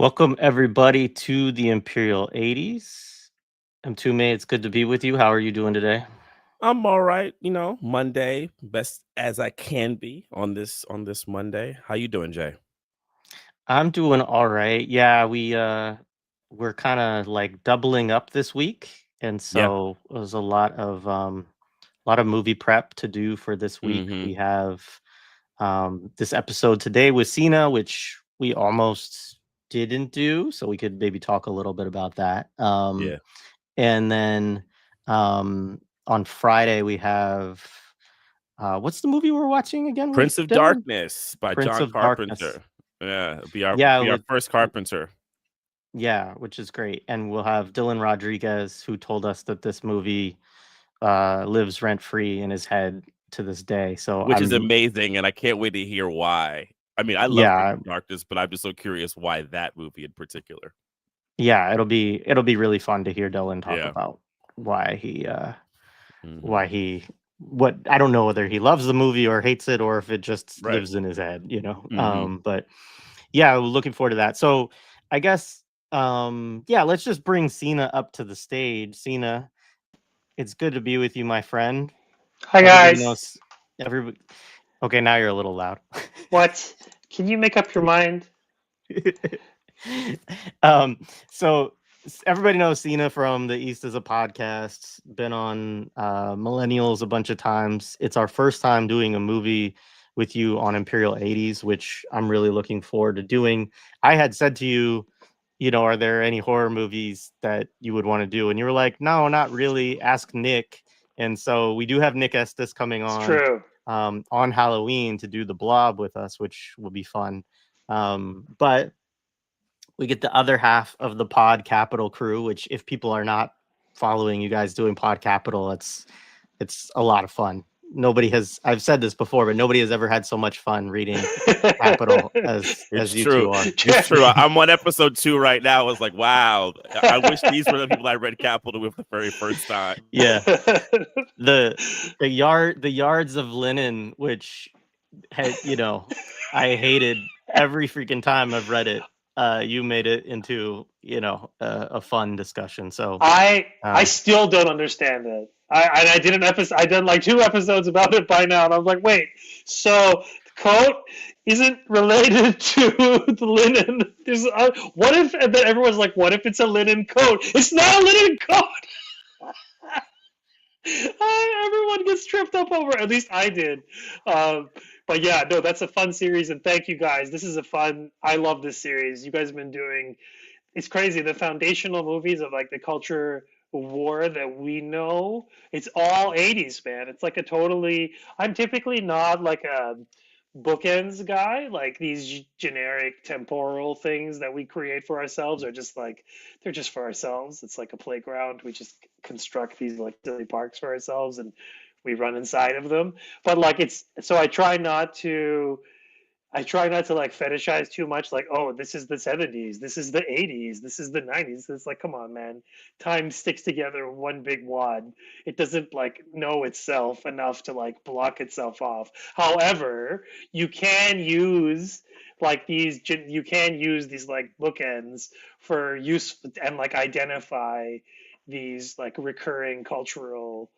Welcome everybody to the Imperial 80s. I'm Tume. It's good to be with you. How are you doing today? I'm all right, Monday, best as I can be on this Monday. How you doing, Jay? I'm doing all right. Yeah, we're kind of like doubling up this week, and Yeah. so it was a lot of movie prep to do for this week. We Mhm. have this episode today with Sina, which we almost didn't do, so we could maybe talk a little bit about that. Yeah. And then on Friday we have what's the movie we're watching again with Prince of Dylan? Darkness by Prince John of Darkness. Carpenter. Yeah, it'll be our Yeah, be our with first Carpenter. yeah, which is great. And we'll have Dylan Rodriguez, who told us that this movie lives rent free in his head to this day. So Which is amazing, and I can't wait to hear why. I mean, I love Prince yeah, of Darkness, but I'm just so curious why that movie in particular. yeah, it'll be really fun to hear Dylan talk Yeah. about why he Mhm. why he what I don't know whether he loves the movie or hates it or if it just Right. lives in his head. Mhm. But yeah, looking forward to that. So I guess yeah, let's just bring Cena up to the stage. Cena, it's good to be with you, my friend. Hi Everybody guys. knows everybody. Okay, now you're a little loud. What? Can you make up your mind? um, so everybody knows Cena from the East is a podcast, been on Millennials a bunch of times. It's our first time doing a movie with you on Imperial 80s, which I'm really looking forward to doing. I had said to you, are there any horror movies that you would want to do? And you were like, no, not really. Ask Nick. And so we do have Nick Estes coming It's true. on Halloween to do the Blob with us, which will be fun. But we get the other half of the Pod Capital crew, which if people are not following you guys doing Pod Capital, it's a lot of fun. Nobody has I've said this before, but nobody has ever had so much fun reading Capital as It's you true. two are. It's true. I'm on episode 2 right now. I was like, wow. I wish these were the people I read Capital with the very first time. Yeah. The the yards of linen, which had I hated every freaking time I've read it. You made it into a fun discussion. So I um, still don't understand it. I did an episode. I did like 2 episodes about it by now, and I was like, wait, so the coat isn't related to the linen? What if? And then everyone's like, what if it's a linen coat? It's not a linen coat. Everyone gets tripped up over. At least I did. But yeah, no, that's a fun series, and thank you guys. This is a fun. I love this series. You guys have been doing. It's crazy. The foundational movies of like the culture war that we know. It's all 80s, man. It's like a totally. I'm typically not like a bookends guy. Like these generic temporal things that we create for ourselves are just like they're just for ourselves. It's like a playground. We just construct these like silly parks for ourselves and we run inside of them. But like it's so I try not to like fetishize too much, like, oh, this is the 70s, this is the 80s, this is the 90s. It's like, come on, man. Time sticks together in one big wad. It doesn't like know itself enough to like block itself off. However, you can use you can use these like bookends for use and like identify these like recurring cultural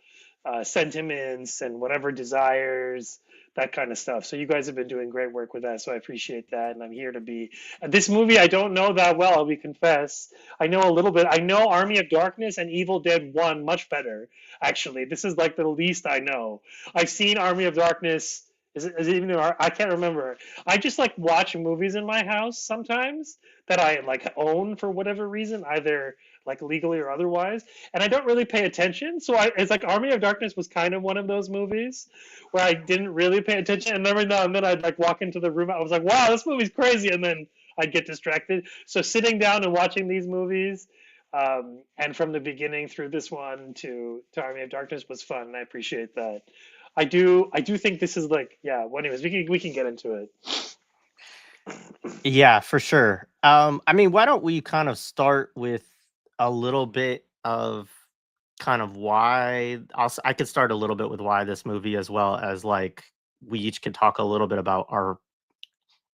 sentiments and whatever desires, that kind of stuff. So you guys have been doing great work with that, so I appreciate that, and I'm here to be. This movie I don't know that well. We confess. I know a little bit. I know Army of Darkness and Evil Dead One much better. Actually, this is like the least I know. I've seen Army of Darkness. Is it even? I can't remember. I just like watch movies in my house sometimes that I like own for whatever reason, either like legally or otherwise, and I don't really pay attention. So it's like Army of Darkness was kind of one of those movies where I didn't really pay attention, and every now and then I'd like walk into the room. I was like, "Wow, this movie's crazy," and then I'd get distracted. So sitting down and watching these movies, and from the beginning through this one to Army of Darkness was fun, and I appreciate that. I do think this is like, yeah. Well, anyways, we can get into it. yeah, for sure. I mean, why don't we kind of start with a little bit of kind of why I could start a little bit with why this movie, as well as like we each can talk a little bit about our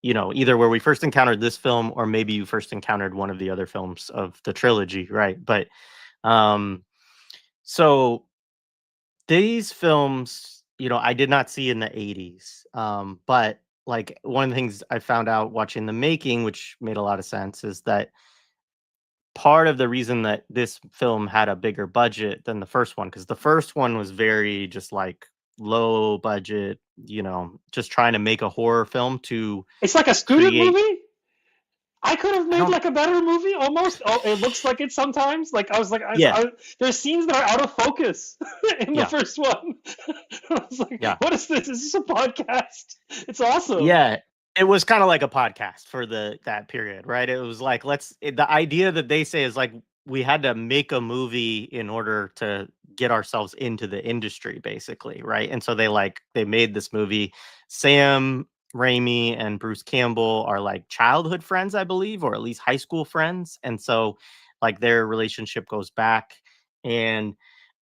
either where we first encountered this film or maybe you first encountered one of the other films of the trilogy, right? But so these films, I did not see in the 80s. But like one of the things I found out watching the making, which made a lot of sense, is that part of the reason that this film had a bigger budget than the first one, because the first one was very just like low budget, just trying to make a horror film to It's like a student create. movie. I could have I made don't. like a better movie almost. Oh, it looks like it sometimes. Like I was like, Yeah, there's scenes that are out of focus in the yeah, first one. I was like, yeah. what is this? Is this a podcast? It's awesome. Yeah, it was kind of like a podcast for that period, right? It was like the idea that they say is like we had to make a movie in order to get ourselves into the industry, basically, right? And so they made this movie. Sam Raimi and Bruce Campbell are like childhood friends, I believe, or at least high school friends, and so like their relationship goes back. And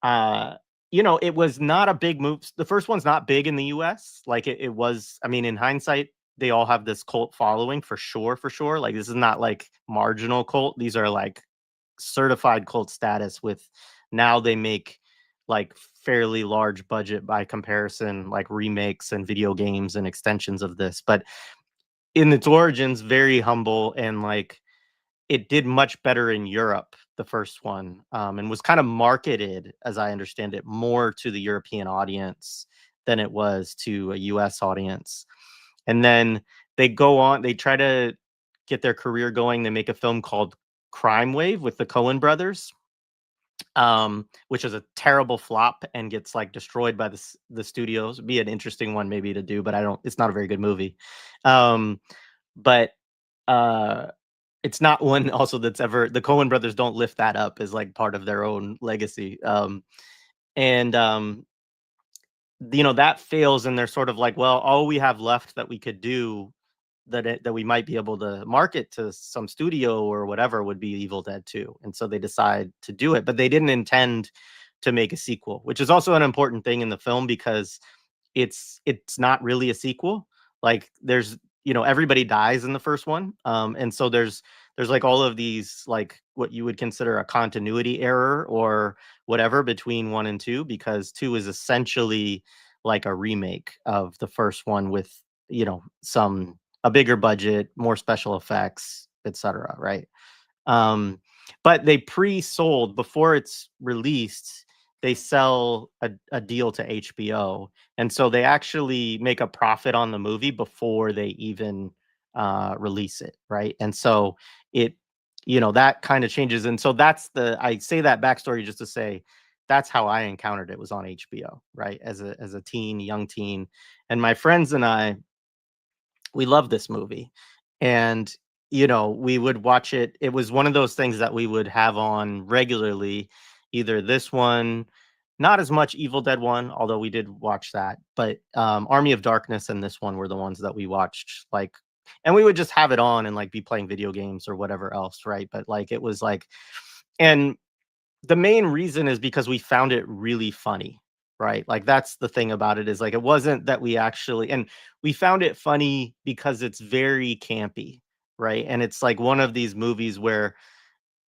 uh it was not a big move. The first one's not big in the US. Like it was, I mean, in hindsight, they all have this cult following for sure, for sure. Like this is not like marginal cult. These are like certified cult status with now they make like fairly large budget by comparison, like remakes and video games and extensions of this. But in its origins, very humble and like it did much better in Europe, the first one, and was kind of marketed, as I understand it, more to the European audience than it was to a US audience. And then they try to get their career going. They make a film called Crime Wave with the Coen brothers, which is a terrible flop and gets like destroyed by the studios. It'd be an interesting one maybe to do, but it's not a very good movie. But it's not one also that's ever, the Coen brothers don't lift that up as like part of their own legacy. And that fails, and they're sort of like, well, all we have left that we could do that we might be able to market to some studio or whatever would be Evil Dead 2. And so they decide to do it, but they didn't intend to make a sequel, which is also an important thing in the film because it's not really a sequel. Like there's everybody dies in the first one, and so there's like all of these like what you would consider a continuity error or whatever between 1 and 2, because 2 is essentially like a remake of the first one with a bigger budget, more special effects, etc. Right? But they pre-sold before it's released. They sell a deal to HBO, and so they actually make a profit on the movie before they even release it, right? And so it, that kind of changes. And so I say that backstory just to say that's how I encountered it, was on HBO, right? As a teen, young teen, and my friends and I, we love this movie, and we would watch it. It was one of those things that we would have on regularly, either this one, not as much Evil Dead 1, although we did watch that, but Army of Darkness and this one were the ones that we watched, like, and we would just have it on and like be playing video games or whatever else, right? But like it was like, and the main reason is because we found it really funny, right? Like that's the thing about it, is like it wasn't that we found it funny because it's very campy, right? And it's like one of these movies where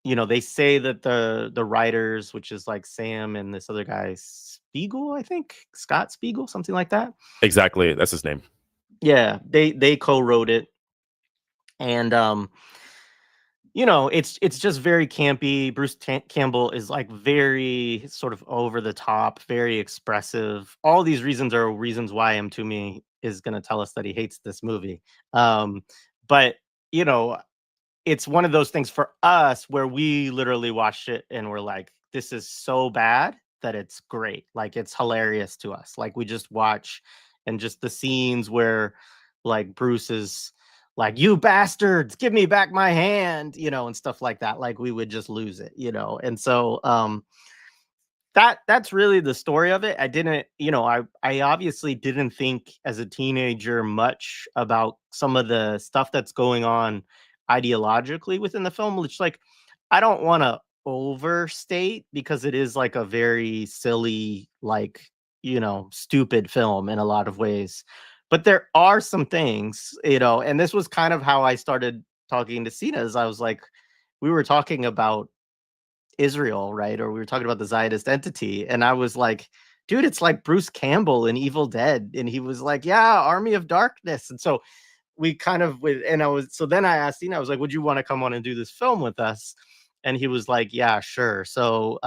they say that the writers, which is like Sam and this other guy Spiegel, I think Scott Spiegel, something like that. Exactly, that's his name. Yeah, they co-wrote it, and it's just very campy. Bruce Campbell is like very sort of over the top, very expressive. All these reasons are reasons why Toomey is going to tell us that he hates this movie. But it's one of those things for us where we literally watched it and we're like, this is so bad that it's great. Like it's hilarious to us. Like we just watch, and just the scenes where like Bruce is like, you bastards, give me back my hand, and stuff like that. Like we would just lose it, And so that's really the story of it. I didn't, I obviously didn't think as a teenager much about some of the stuff that's going on ideologically within the film, which like I don't want to overstate, because it is like a very silly, like, stupid film in a lot of ways. but there are some things, and this was kind of how I started talking to Sina. Is I was like, we were talking about Israel, right? Or we were talking about the Zionist entity, and I was like, dude, it's like Bruce Campbell in Evil Dead, and he was like, yeah, Army of Darkness, and so we kind of then I asked Sina, I was like, would you want to come on and do this film with us? And he was like, yeah, sure. So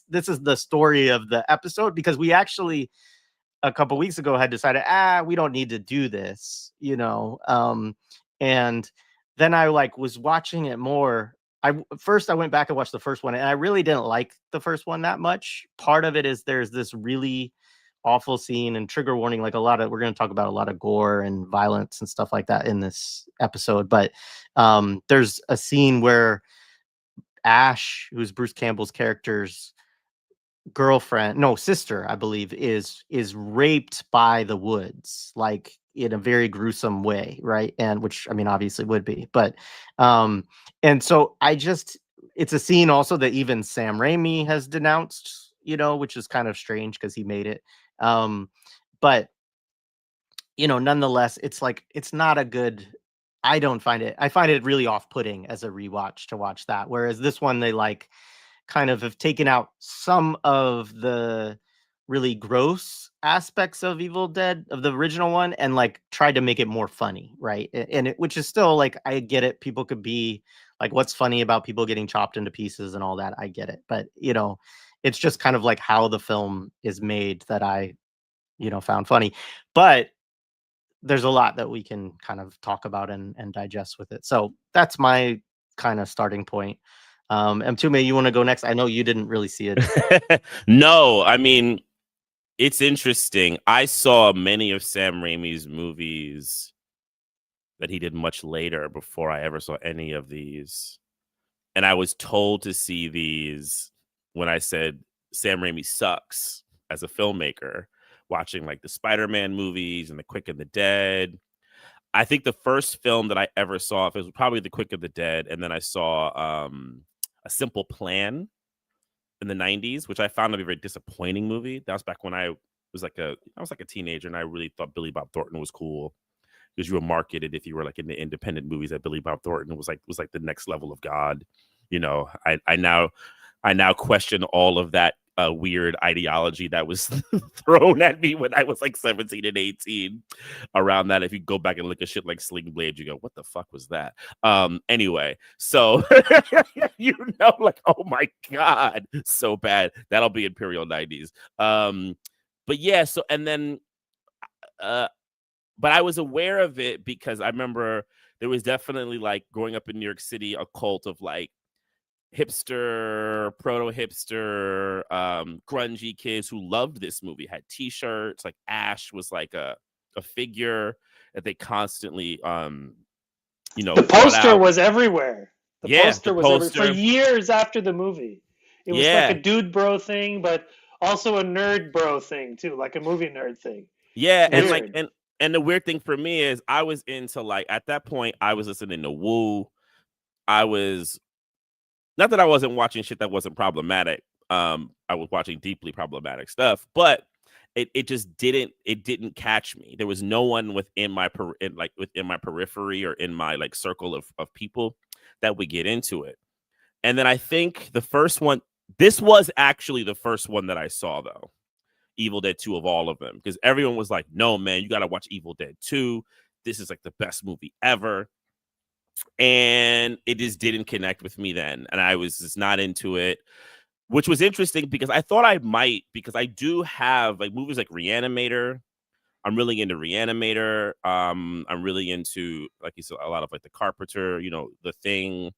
this is the story of the episode, because we actually a couple weeks ago had decided, we don't need to do this, and then I was watching it more. I went back and watched the first one, and I really didn't like the first one that much. Part of it is there's this really awful scene, and trigger warning, we're going to talk about a lot of gore and violence and stuff like that in this episode. But there's a scene where Ash, who's Bruce Campbell's character's sister, I believe, is raped by the woods, like in a very gruesome way, right? And which, I mean, obviously would be, but and so it's a scene also that even Sam Raimi has denounced, which is kind of strange because he made it. But nonetheless, it's not a good. I find it really off-putting as a rewatch to watch that, whereas this one, they kind of have taken out some of the really gross aspects of Evil Dead, of the original one, and tried to make it more funny, right? And which is still I get it. People could be like, what's funny about people getting chopped into pieces and all that? I get it. But, it's just kind of how the film is made that I, found funny. But there's a lot that we can kind of talk about and digest with it. So that's my kind of starting point. Mtume, you want to go next? I know you didn't really see it. No, I mean, it's interesting. I saw many of Sam Raimi's movies that he did much later before I ever saw any of these. And I was told to see these when I said Sam Raimi sucks as a filmmaker, watching the Spider-Man movies and The Quick and the Dead. I think the first film that I ever saw was probably The Quick and the Dead. And then I saw A Simple Plan in the 90s, which I found to be a very disappointing movie. That was back when I was like a teenager, and I really thought Billy Bob Thornton was cool, because you were marketed if you were in the independent movies that Billy Bob Thornton was the next level of God. I now question all of that weird ideology that was thrown at me when I was 17 and 18 around that. If you go back and look at shit like Sling Blade, you go, what the fuck was that? Anyway, so oh my God, so bad. That'll be Imperial 80s. But yeah, so, and then but I was aware of it because I remember there was definitely growing up in New York City, a cult of hipster, proto-hipster, grungy kids who loved this movie, had t-shirts. Ash was a figure that they constantly the poster was everywhere. The poster was poster. everywhere for years after the movie. It was a dude bro thing, but also a nerd bro thing too, a movie nerd thing. Yeah. Weird. And the weird thing for me is I was into at that point I was listening to Woo. I was, not that I wasn't watching shit that wasn't problematic. I was watching deeply problematic stuff, but it just didn't catch me. There was no one within my periphery or in my circle of people that would get into it. And then I think this was actually the first one that I saw, though. Evil Dead 2 of all of them, because everyone was like, no, man, you got to watch Evil Dead 2. This is the best movie ever. And it just didn't connect with me then. And I was just not into it, which was interesting because I thought I might, because I do have movies like Reanimator. I'm really into Reanimator. I'm really into, like you said, a lot of The Carpenter, The Thing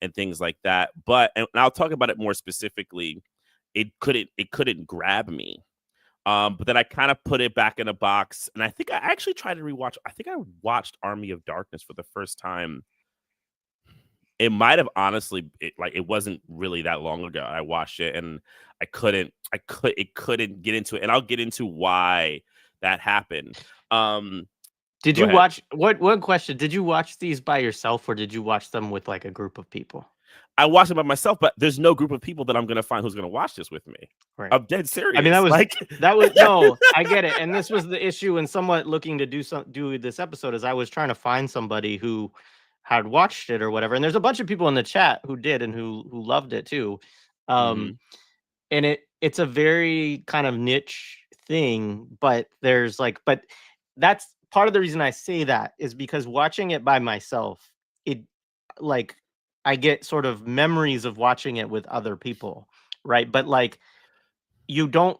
and things like that. But, and I'll talk about it more specifically, it couldn't grab me. But then I kind of put it back in a box, and I think I actually tried to rewatch. I think I watched Army of Darkness for the first time. It might have honestly, it wasn't really that long ago. I watched it, and it couldn't get into it, and I'll get into why that happened. Did you watch one question? Did you watch these by yourself, or did you watch them with a group of people? I watched it by myself, but there's no group of people that I'm going to find who's going to watch this with me. Right. I'm dead serious. I mean, that was like no, I get it. And this was the issue and somewhat looking to do this episode is I was trying to find somebody who had watched it or whatever. And there's a bunch of people in the chat who did and who loved it too. And it's a very kind of niche thing, but but that's part of the reason I say that is because watching it by myself, it like I get sort of memories of watching it with other people, right? But like you don't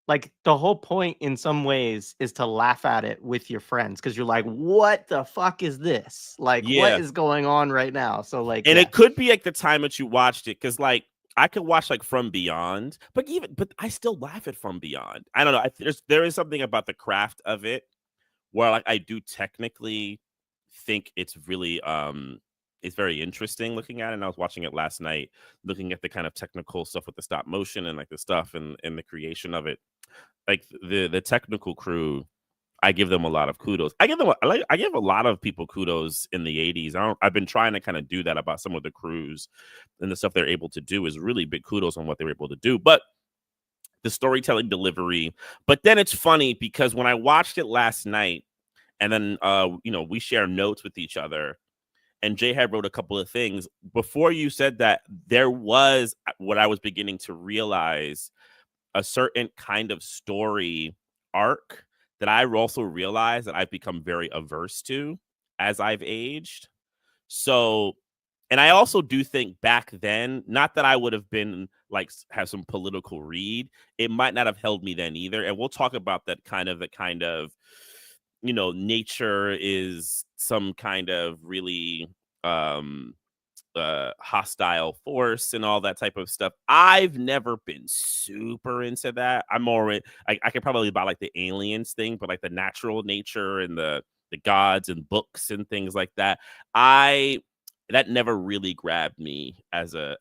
like the whole point in some ways is to laugh at it with your friends because you're like, what the fuck is this? Like, what is going on right now? So like, and it could be like the time that you watched it, because like I could watch like From Beyond, but I still laugh at From Beyond. I don't know. There is something about the craft of it where like I do technically think it's really it's very interesting looking at it. And I was watching it last night, looking at the kind of technical stuff with the stop motion and like the stuff and the creation of it. Like the technical crew, I give them a lot of kudos. I give a lot of people kudos in the 80s. I've been trying to kind of do that about some of the crews and the stuff they're able to do is really big kudos on what they were able to do. But the storytelling delivery. But then it's funny because when I watched it last night, and then we share notes with each other, and Jay had wrote a couple of things before you said that. There was what I was beginning to realize, a certain kind of story arc that I also realized that I've become very averse to as I've aged. So, and I also do think back then, not that I would have been like have some political read, it might not have held me then either. And we'll talk about that kind of nature is some kind of really hostile force and all that type of stuff. I've never been super into that. I'm more I could probably buy like the aliens thing, but like the natural nature and the gods and books and things like that, that never really grabbed me as a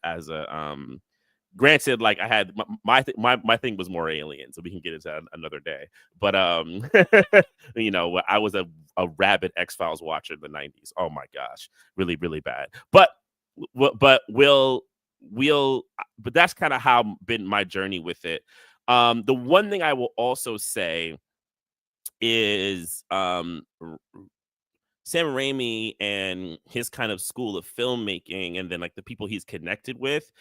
granted, like I had my thing was more alien, so we can get into that another day. But I was a rabid X-Files watcher in the 90s. Oh my gosh, really, really bad. But that's kind of how been my journey with it. The one thing I will also say is Sam Raimi and his kind of school of filmmaking, and then like the people he's connected with,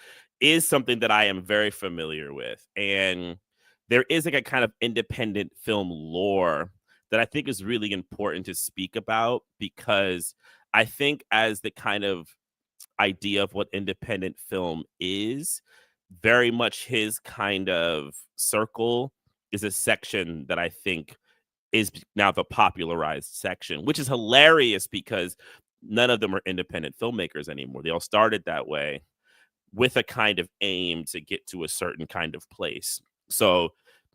is something that I am very familiar with. And there is like a kind of independent film lore that I think is really important to speak about, because I think as the kind of idea of what independent film is, very much his kind of circle is a section that I think is now the popularized section, which is hilarious because none of them are independent filmmakers anymore. They all started that way with a kind of aim to get to a certain kind of place. So,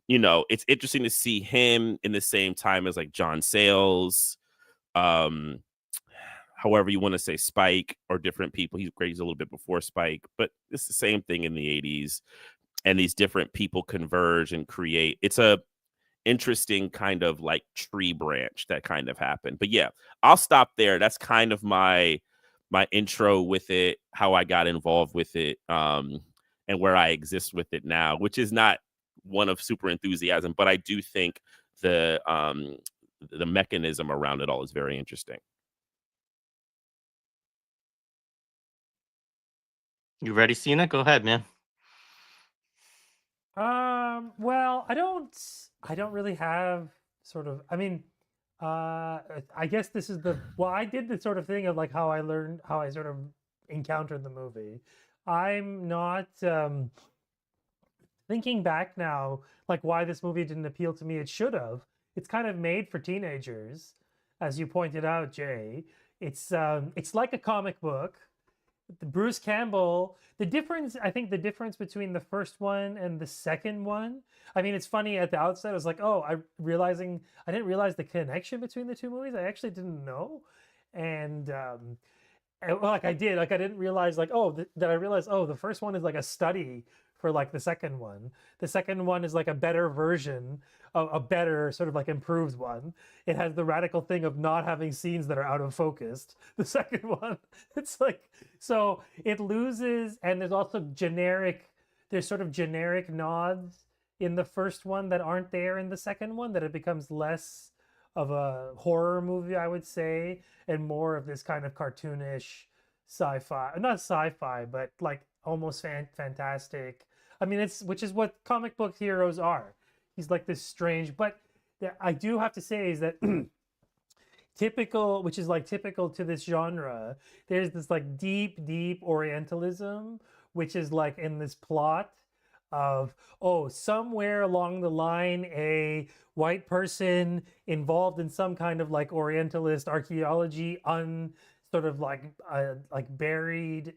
it's interesting to see him in the same time as like John Sayles, however you want to say, Spike, or different people. He's a little bit before Spike, but it's the same thing in the 80s. And these different people converge and create. It's a interesting kind of like tree branch that kind of happened. But yeah, I'll stop there. That's kind of my intro with it, how I got involved with it, and where I exist with it now, which is not one of super enthusiasm, but I do think the mechanism around it all is very interesting. You ready, Sina? Go ahead, man. Well, I don't really have sort of, I guess this is I did the sort of thing of like how I sort of encountered the movie. I'm not, thinking back now, like why this movie didn't appeal to me. It should have. It's kind of made for teenagers, as you pointed out, Jay. It's like a comic book. Bruce Campbell, I think the difference between the first one and the second one, I mean, it's funny at the outset, I was like, oh, I didn't realize the connection between the two movies. I actually didn't know. And, I did, I didn't realize that I realized, the first one is like a study for like the second one. The second one is like a better version of a better sort of like improved one. It has the radical thing of not having scenes that are out of focus. The second one, it's like, so it loses, and there's also there's sort of generic nods in the first one that aren't there in the second one, that it becomes less of a horror movie, I would say, and more of this kind of cartoonish sci-fi, not sci-fi, but like almost fantastic. I mean, which is what comic book heroes are. He's like this strange, but I do have to say is that which is like typical to this genre, there's this like deep orientalism, which is like in this plot of, oh, somewhere along the line, a white person involved in some kind of like orientalist archaeology, sort of like buried,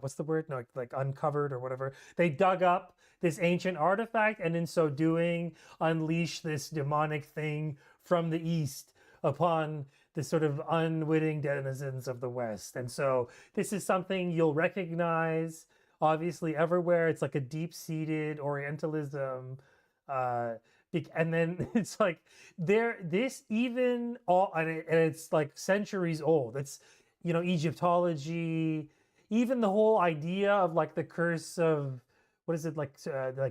what's the word? No, like uncovered or whatever. They dug up this ancient artifact, and in so doing, unleash this demonic thing from the east upon the sort of unwitting denizens of the West. And so this is something you'll recognize obviously everywhere. It's like a deep-seated orientalism, and then it's like this even all, and it's like centuries old. It's, you know, Egyptology, even the whole idea of like the curse of, what is it, like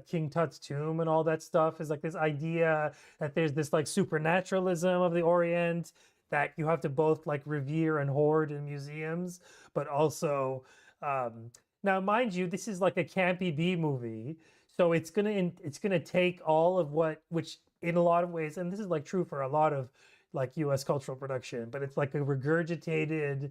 King Tut's tomb and all that stuff is like this idea that there's this like supernaturalism of the Orient that you have to both like revere and hoard in museums, but also now, mind you, this is like a campy B movie, so it's gonna take all of which in a lot of ways, and this is like true for a lot of like U.S. cultural production, but it's like a regurgitated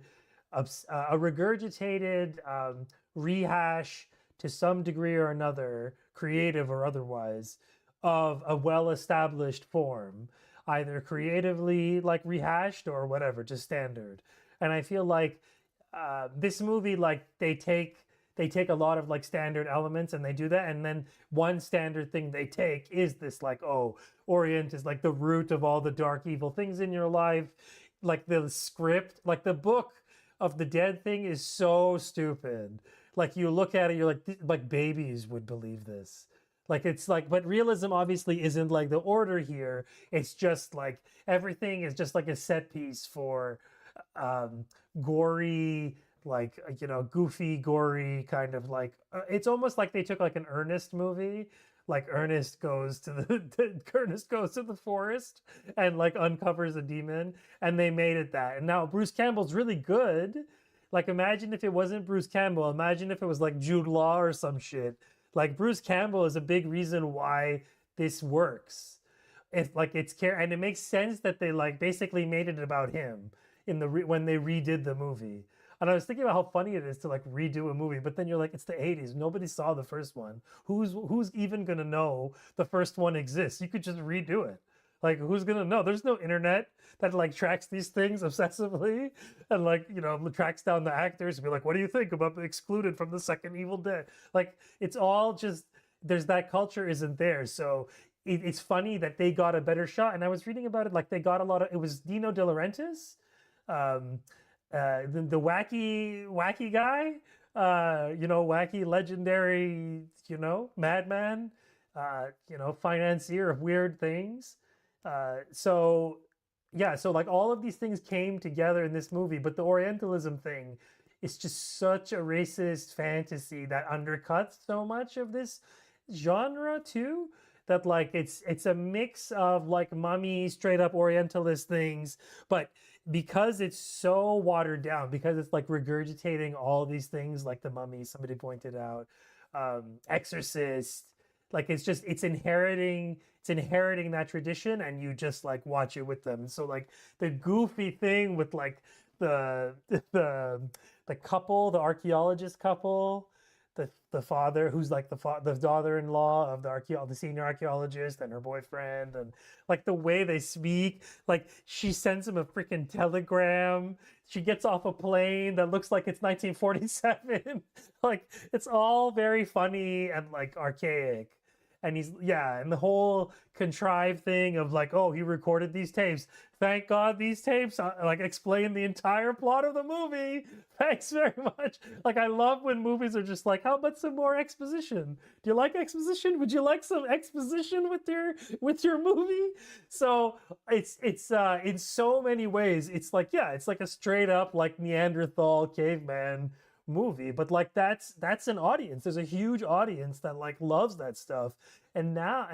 rehash to some degree or another, creative or otherwise, of a well-established form, either creatively like rehashed or whatever, just standard. And I feel like this movie, like they take a lot of like standard elements and they do that, and then one standard thing they take is this like, oh, Orient is like the root of all the dark evil things in your life. Like the script, like the Book of the Dead thing is so stupid. Like you look at it, you're like babies would believe this. Like it's like, but realism obviously isn't like the order here. It's just like everything is just like a set piece for gory, like, you know, goofy, gory kind of like, it's almost like they took like an Ernest movie, like Ernest goes to the forest and like uncovers a demon, and they made it that. And now Bruce Campbell's really good. Like imagine if it wasn't Bruce Campbell, imagine if it was like Jude Law or some shit. Like Bruce Campbell is a big reason why this works. It's like and it makes sense that they like basically made it about him in when they redid the movie. And I was thinking about how funny it is to like redo a movie, but then you're like, it's the 80s. Nobody saw the first one. Who's even gonna know the first one exists? You could just redo it. Like, who's gonna know? There's no internet that like tracks these things obsessively and like, you know, tracks down the actors and be like, what do you think about being excluded from the second Evil Dead? Like, it's all just, there's that culture isn't there. So it's funny that they got a better shot. And I was reading about it, like they got it was Dino De Laurentiis, the wacky guy, you know, wacky, legendary, you know, madman, you know, financier of weird things. So like all of these things came together in this movie, but the Orientalism thing is just such a racist fantasy that undercuts so much of this genre too, that like it's a mix of like mummy, straight up Orientalist things, but because it's so watered down, because it's like regurgitating all these things like the Mummy, somebody pointed out, Exorcist, like it's inheriting that tradition, and you just like watch it with them. So like the goofy thing with like the couple, the archaeologist couple, the father who's like the daughter-in-law of the senior archaeologist and her boyfriend, and like the way they speak, like she sends him a freaking telegram, she gets off a plane that looks like it's 1947. Like it's all very funny and like archaic, and and the whole contrived thing of like, oh, he recorded these tapes. Thank God these tapes like explain the entire plot of the movie. Thanks very much. Like, I love when movies are just like, how about some more exposition? Do you like exposition? Would you like some exposition with your movie? So it's in so many ways, it's like, yeah, it's like a straight up like Neanderthal caveman movie, but like that's an audience. There's a huge audience that like loves that stuff, and now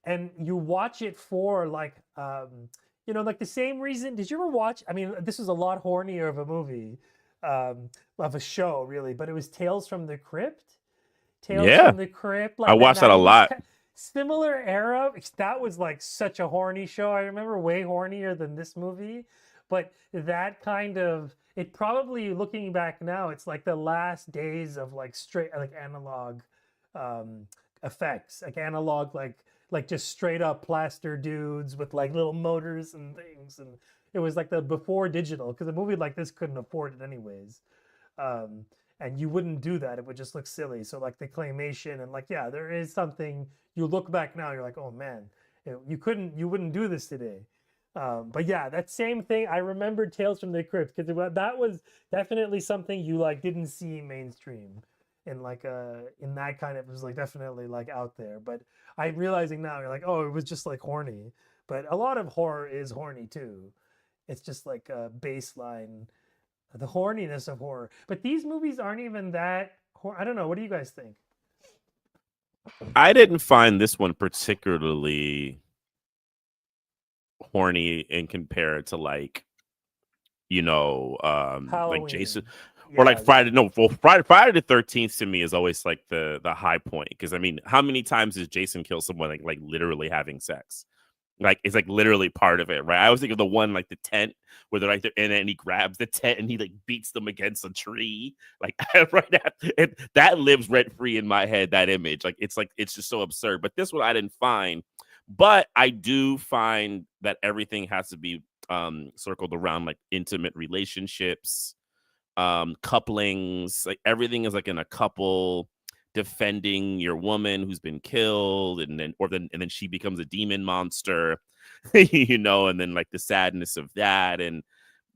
and you watch it for like like the same reason. Did you ever watch, I mean, this is a lot hornier of a movie, of a show really, but it was Tales from the Crypt. Yeah. From the Crypt, I like watched that a lot. similar era. That was like such a horny show. I remember, way hornier than this movie. But that kind of, it probably, looking back now, it's like the last days of like straight like analog effects, like analog, like just straight up plaster dudes with like little motors and things, and it was like the before digital, because a movie like this couldn't afford it anyways. And you wouldn't do that, it would just look silly. So like the claymation, and like, yeah, there is something, you look back now, you're like, oh man, you wouldn't do this today. But yeah, that same thing, I remember Tales from the Crypt, because that was definitely something you like didn't see mainstream in like in that kind of, it was like definitely like out there. But I'm realizing now, you're like, oh, it was just like horny. But a lot of horror is horny too. It's just like a baseline, the horniness of horror. But these movies aren't even that I don't know, what do you guys think? I didn't find this one particularly horny and compared to like, like Jason, or like Friday. No, well, Friday the 13th to me is always like the high point, because I mean, how many times does Jason kill someone like literally having sex? Like, it's like literally part of it, right? I always think of the one like the tent where they're like, and then he grabs the tent and he like beats them against a tree, like right after, and that lives rent free in my head. That image, like it's just so absurd. But this one I didn't find, but I do find that everything has to be circled around like intimate relationships, couplings, like everything is like in a couple defending your woman who's been killed, and then she becomes a demon monster, and then like the sadness of that, and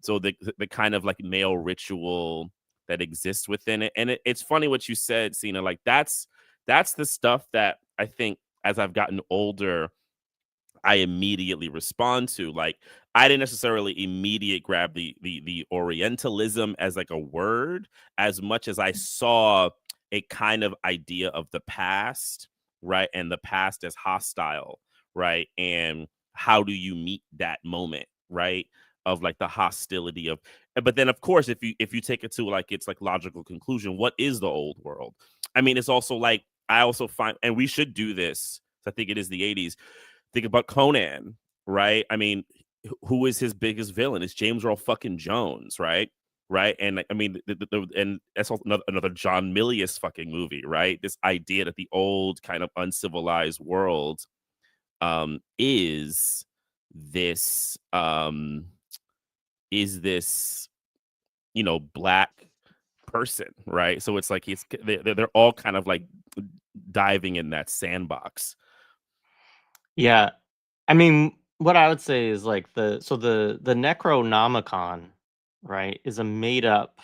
so the kind of like male ritual that exists within it. And it's funny what you said, Sina, like that's the stuff that I think as I've gotten older I immediately respond to. Like, I didn't necessarily immediate grab the orientalism as like a word, as much as I saw a kind of idea of the past, right? And the past as hostile, right? And how do you meet that moment, right? Of like the hostility of, but then of course, if you take it to like its like logical conclusion, what is the old world? I mean, it's also like, I also find, and we should do this, I think it is the 80s. Think about Conan, right? I mean, who is his biggest villain? It's James Earl fucking Jones, right? Right. And I mean, and that's another John Milius fucking movie, right? This idea that the old kind of uncivilized world is this black person, right? So it's like they're all kind of like diving in that sandbox. Yeah, I mean, what I would say is like the Necronomicon, right, is a made up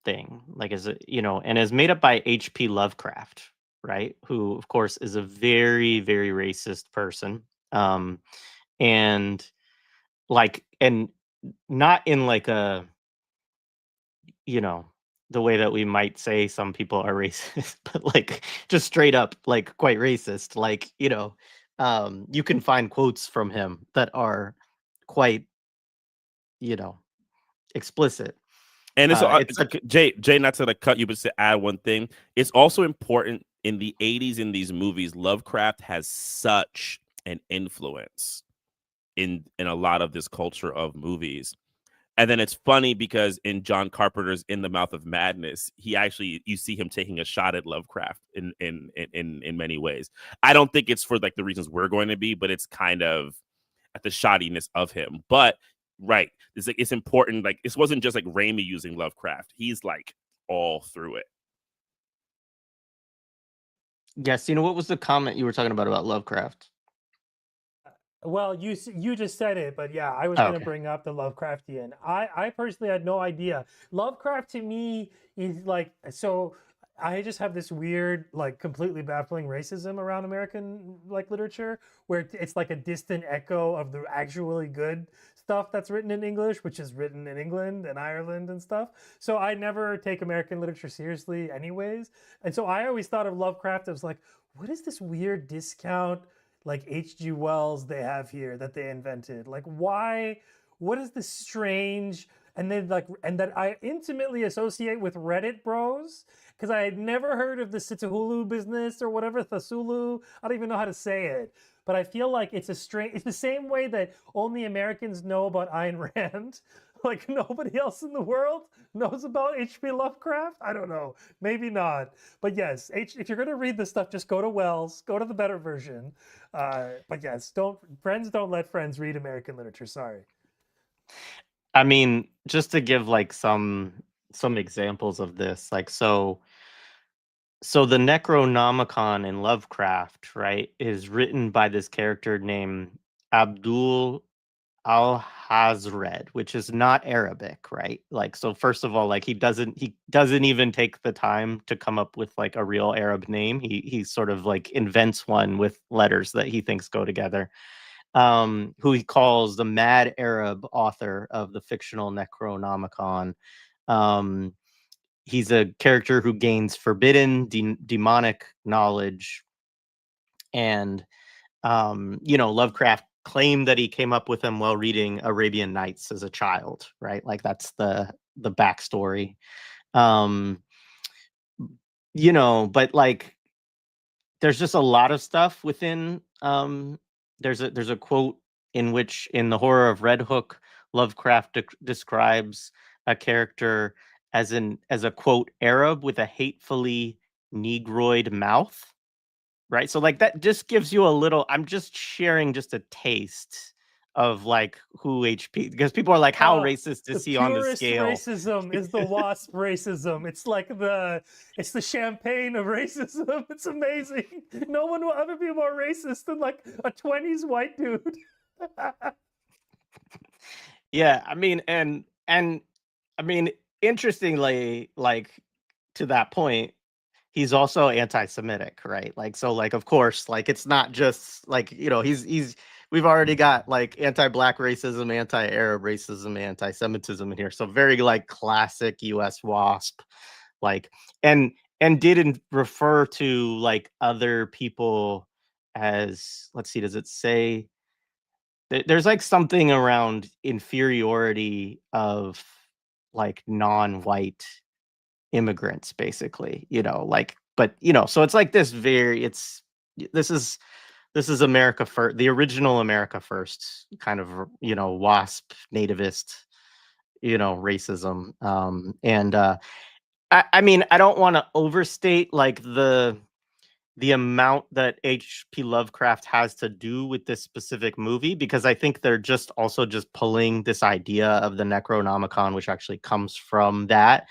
thing, like and is made up by H.P. Lovecraft, right, who of course is a very, very racist person, and not in like a, the way that we might say some people are racist, but like just straight up like quite racist, like, you can find quotes from him that are quite, explicit. And it's Jay, not to like cut you, but to add one thing, it's also important in the 80s in these movies, Lovecraft has such an influence in a lot of this culture of movies. And then it's funny because in John Carpenter's In the Mouth of Madness, you see him taking a shot at Lovecraft in many ways. I don't think it's for like the reasons we're going to be, but it's kind of at the shoddiness of him. But right, it's important. Like, this wasn't just like Raimi using Lovecraft. He's like all through it. Yes, what was the comment you were talking about Lovecraft? Well, you just said it, but yeah, I was Oh, going to okay. bring up the Lovecraftian. I personally had no idea. Lovecraft to me is like, so I just have this weird, like completely baffling racism around American like literature, where it's like a distant echo of the actually good stuff that's written in English, which is written in England and Ireland and stuff. So I never take American literature seriously anyways. And so I always thought of Lovecraft as like, what is this weird discount like H.G. Wells they have here that they invented? Like, why? What is this strange? And then and that I intimately associate with Reddit bros, because I had never heard of the Cthulhu business or whatever, Thasulu. I don't even know how to say it, but I feel like it's a strange. It's the same way that only Americans know about Ayn Rand. Like nobody else in the world knows about H.P. Lovecraft. I don't know. Maybe not. But yes, if you're gonna read this stuff, just go to Wells. Go to the better version. But yes, don't let friends read American literature. Sorry. I mean, just to give like some examples of this, like so the Necronomicon in Lovecraft, right, is written by this character named Abdul Al-Hazred, which is not Arabic, right? Like, so first of all, like he doesn't even take the time to come up with like a real Arab name. He sort of like invents one with letters that he thinks go together. Who he calls the mad Arab author of the fictional Necronomicon. Um, he's a character who gains forbidden demonic knowledge, and Lovecraft claimed that he came up with them while reading Arabian Nights as a child, right? Like that's the backstory. Um, but like there's just a lot of stuff within there's a quote in which in The Horror of Red Hook, Lovecraft describes a character as a quote Arab with a hatefully negroid mouth, right? So like that just gives you a little, I'm just sharing just a taste of like who HP, because people are like, how Oh, racist the is he on the purest scale? racism is the wasp racism. It's like it's the champagne of racism. It's amazing. No one will ever be more racist than like a 20s white dude. Yeah, I mean, and I mean, interestingly, like to that point, he's also anti-Semitic, right? Like, so, like, of course, like it's not just like he's we've already got like anti-black racism, anti-Arab racism, anti-Semitism in here. So very like classic U.S. WASP, like, and didn't refer to like other people as, let's see, does it say? There's like something around inferiority of like non-white immigrants, basically, like, but so it's like this this is America first, the original America first kind of WASP nativist racism. And I mean, I don't want to overstate like the amount that H.P. Lovecraft has to do with this specific movie, because I think they're just pulling this idea of the Necronomicon, which actually comes from that,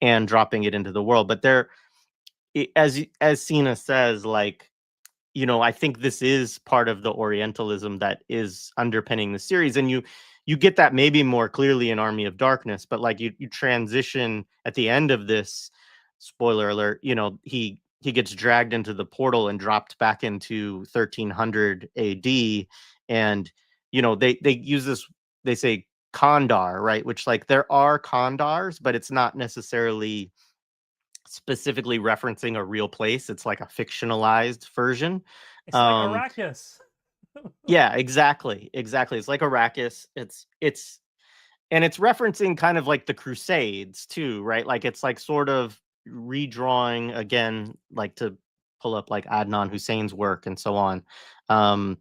and dropping it into the world. But as Sina says, like, I think this is part of the Orientalism that is underpinning the series, and you get that maybe more clearly in Army of Darkness, but like you transition at the end of this, spoiler alert, he gets dragged into the portal and dropped back into 1300 AD, and they use this, they say Kandar, right? Which, like, there are Kandars, but it's not necessarily specifically referencing a real place. It's like a fictionalized version. It's like Um, Arrakis. yeah, exactly. It's like Arrakis. And it's referencing kind of like the Crusades too, right? Like it's like sort of redrawing again, like to pull up like Adnan Hussein's work and so on. Um,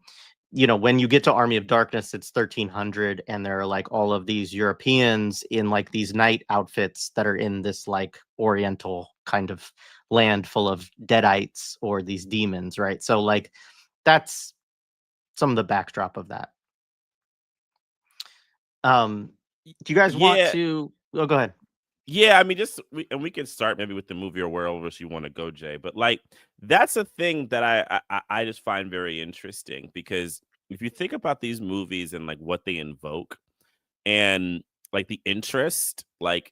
when you get to Army of Darkness, it's 1300, and there are like all of these Europeans in like these knight outfits that are in this like Oriental kind of land full of deadites or these demons, right? So like that's some of the backdrop of that. Do you guys want Yeah, to? Oh, go ahead. Yeah, I mean, and we can start maybe with the movie or wherever you want to go, Jay. But like, that's a thing that I just find very interesting, because if you think about these movies and like what they invoke, and like the interest, like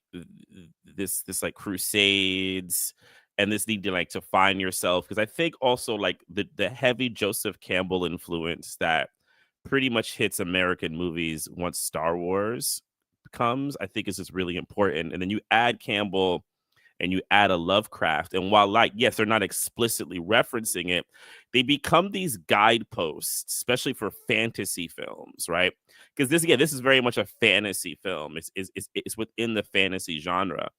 this like crusades, and this need to like to find yourself, because I think also like the heavy Joseph Campbell influence that pretty much hits American movies once Star Wars comes, I think is just really important. And then you add Campbell and you add a Lovecraft, and while like yes, they're not explicitly referencing it, they become these guideposts, especially for fantasy films, right? Because this is very much a fantasy film. It's within the fantasy genre,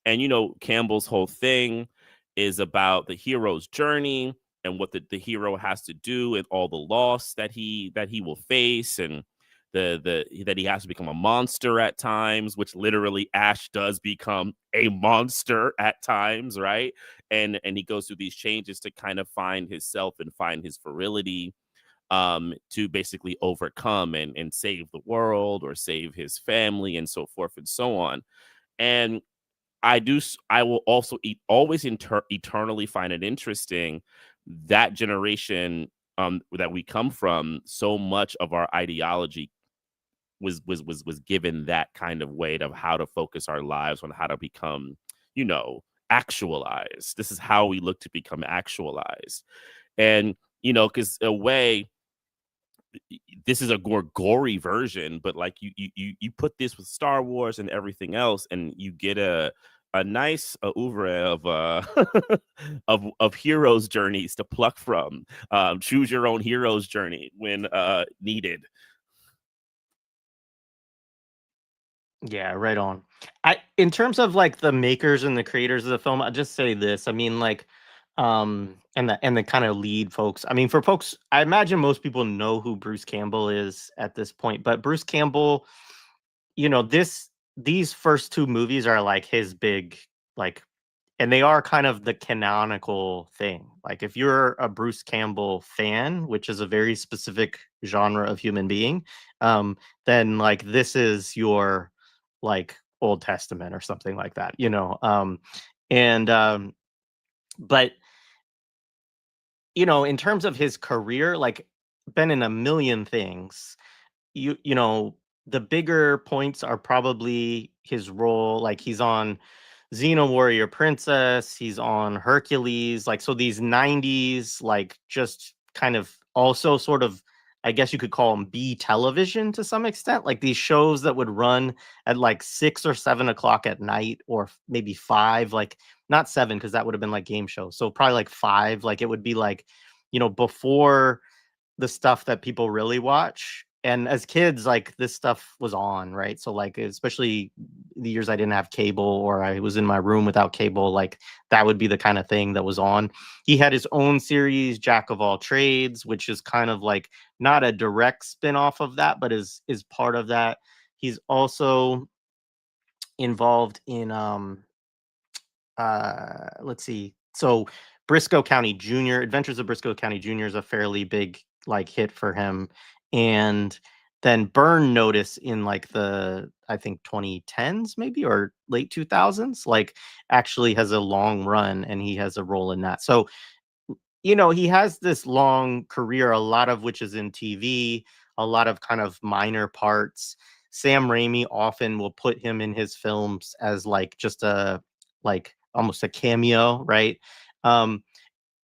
and Campbell's whole thing is about the hero's journey and what the hero has to do and all the loss that he will face, and that he has to become a monster at times, which literally Ash does become a monster at times, right? And he goes through these changes to kind of find himself and find his virility, to basically overcome and save the world or save his family and so forth and so on. And I will also always eternally find it interesting that generation that we come from. So much of our ideology was given that kind of weight of how to focus our lives on how to become, actualized. This is how we look to become actualized. And, because a way, this is a more gory version, but like you put this with Star Wars and everything else, and you get a nice oeuvre of of heroes' journeys to pluck from. Choose your own hero's journey when needed. Yeah, right on. In terms of like the makers and the creators of the film, I'll just say this. I mean, like, and the kind of lead folks. I mean, for folks, I imagine most people know who Bruce Campbell is at this point, but Bruce Campbell, these first two movies are like his big, like, and they are kind of the canonical thing. Like, if you're a Bruce Campbell fan, which is a very specific genre of human being, then like this is your like Old Testament or something like that, and but in terms of his career, like, been in a million things. The bigger points are probably his role. Like, he's on Xena Warrior Princess, he's on Hercules, like, so these 90s, like, just kind of also sort of, I guess you could call them B television to some extent, like these shows that would run at like 6 or 7 o'clock at night, or maybe 5, like not 7, because that would have been like game shows. So probably like 5, like it would be like, before the stuff that people really watch. And as kids, like, this stuff was on, right? So like, especially the years I didn't have cable, or I was in my room without cable, like that would be the kind of thing that was on. He had his own series, Jack of All Trades, which is kind of like not a direct spin-off of that, but is part of that. He's also involved in let's see. So Briscoe County Jr., Adventures of Briscoe County Jr. is a fairly big like hit for him. And then Burn Notice in like the, I think 2010s maybe, or late 2000s, like actually has a long run, and he has a role in that. So, he has this long career, a lot of which is in TV, a lot of kind of minor parts. Sam Raimi often will put him in his films as like just like almost a cameo, right? Um,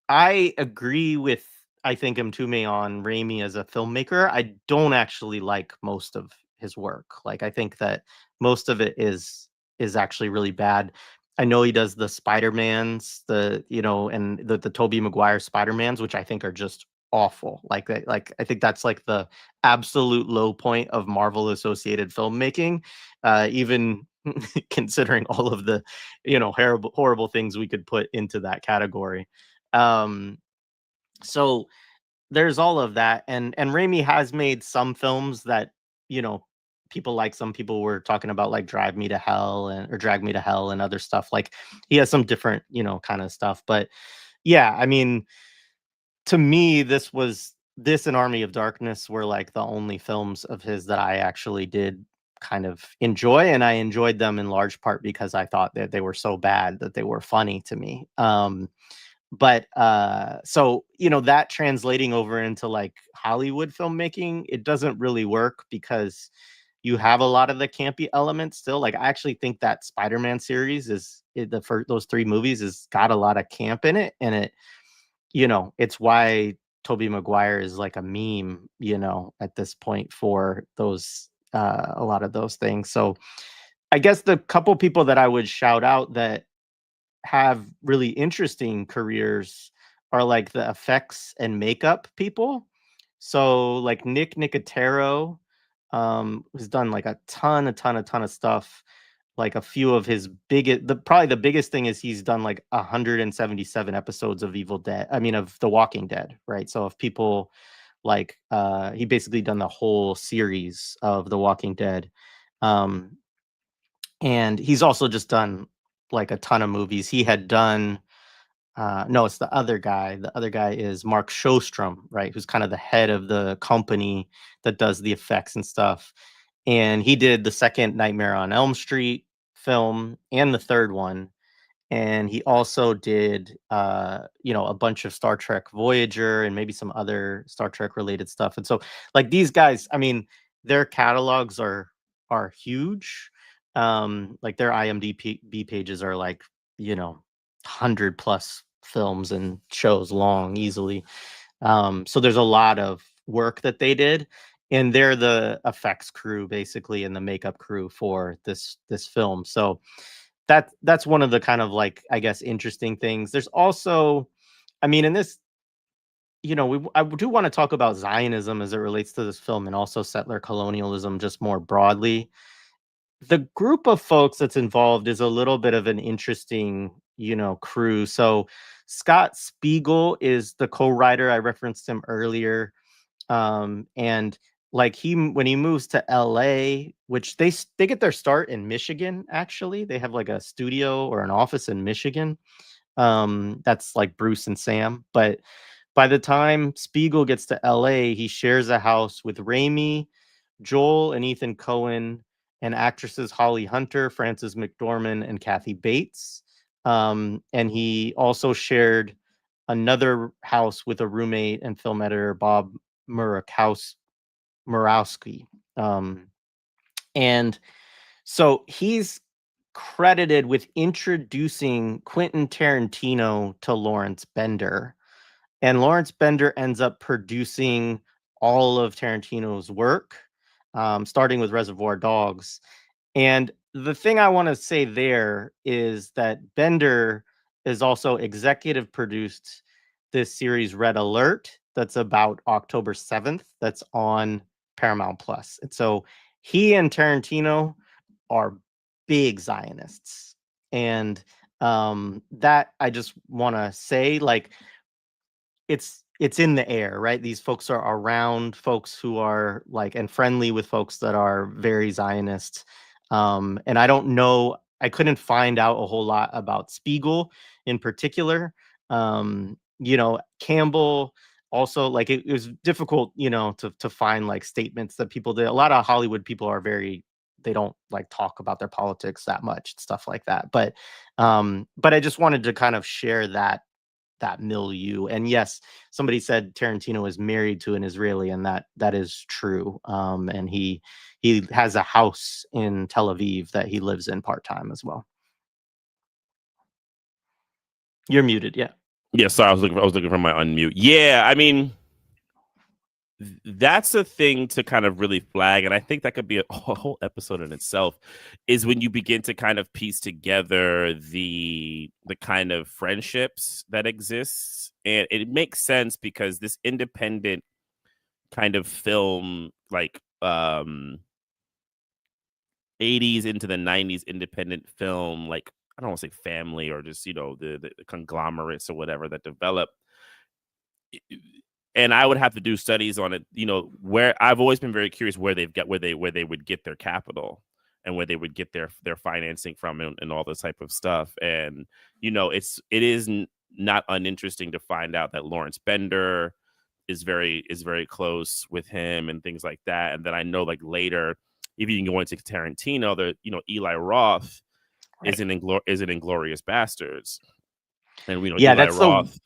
I agree with, I think, Mtume on Raimi as a filmmaker. I don't actually like most of his work. Like, I think that most of it is actually really bad. I know he does the Spider-Mans, and the Tobey Maguire Spider-Mans, which I think are just awful. Like, I think that's like the absolute low point of Marvel associated filmmaking, even considering all of the, horrible things we could put into that category. So there's all of that, and Raimi has made some films that, people like. Some people were talking about like Drag Me to Hell and other stuff. Like, he has some different, kind of stuff. But yeah, I mean, to me, this and Army of Darkness were like the only films of his that I actually did kind of enjoy, and I enjoyed them in large part because I thought that they were so bad that they were funny to me. But so that translating over into like Hollywood filmmaking, it doesn't really work because you have a lot of the campy elements still. Like I actually think that Spider-Man series the first, those 3 movies has got a lot of camp in it, and it it's why Tobey Maguire is like a meme, at this point for those a lot of those things. So I guess the couple people that I would shout out that have really interesting careers are like the effects and makeup people. So like Nick Nicotero, who's done like a ton of stuff. Like a few of his probably the biggest thing is he's done like 177 episodes of of The Walking Dead, right? So if people like he basically done the whole series of The Walking Dead. And he's also just done like a ton of movies. He had done no, it's the other guy. The other guy is Mark Shostrom, right? Who's kind of the head of the company that does the effects and stuff. And he did the second Nightmare on Elm Street film and the third one. And he also did a bunch of Star Trek Voyager and maybe some other Star Trek related stuff. And so like these guys, I mean, their catalogs are huge. Like their IMDb pages are like 100 plus films and shows long easily. So there's a lot of work that they did, and they're the effects crew basically and the makeup crew for this film. So that's one of the kind of like, I guess, interesting things. There's also, I mean, in this, I do want to talk about Zionism as it relates to this film, and also settler colonialism just more broadly. The group of folks that's involved is a little bit of an interesting, crew. So Scott Spiegel is the co-writer. I referenced him earlier. And like when he moves to LA, which they get their start in Michigan, actually. They have like a studio or an office in Michigan. That's like Bruce and Sam. But by the time Spiegel gets to LA, he shares a house with Raimi, Joel and Ethan Coen, and actresses Holly Hunter, Frances McDormand, and Kathy Bates. And he also shared another house with a roommate and film editor, Bob Murawski. And so he's credited with introducing Quentin Tarantino to Lawrence Bender. And Lawrence Bender ends up producing all of Tarantino's work, starting with Reservoir Dogs. And the thing I want to say there is that Bender is also executive produced this series Red Alert that's about October 7th that's on Paramount Plus. And so he and Tarantino are big Zionists. And that I just want to say, like, it's in the air, right? These folks are around folks who are like and friendly with folks that are very Zionist. And I don't know, I couldn't find out a whole lot about Spiegel in particular. Campbell also, like it was difficult, to find like statements that people did. A lot of Hollywood people are they don't like talk about their politics that much, stuff like that. But I just wanted to kind of share that milieu. And yes, somebody said Tarantino is married to an Israeli, and that is true. And he has a house in Tel Aviv that he lives in part-time as well. You're muted. Yeah. Yeah. Sorry, I was looking for my unmute. Yeah. I mean, that's a thing to kind of really flag, and I think that could be a whole episode in itself, is when you begin to kind of piece together the kind of friendships that exists. And it makes sense because this independent kind of film, like 80s into the 90s independent film, like I don't want to say family or just the conglomerates or whatever that develop. And I would have to do studies on it, where I've always been very curious where they would get their capital and where they would get their financing from and all this type of stuff. And, it is not uninteresting to find out that Lawrence Bender is very close with him and things like that. And then I know like later if you can go into Tarantino, Eli Roth is in Inglourious Bastards, and we know Yeah, Eli that's Roth.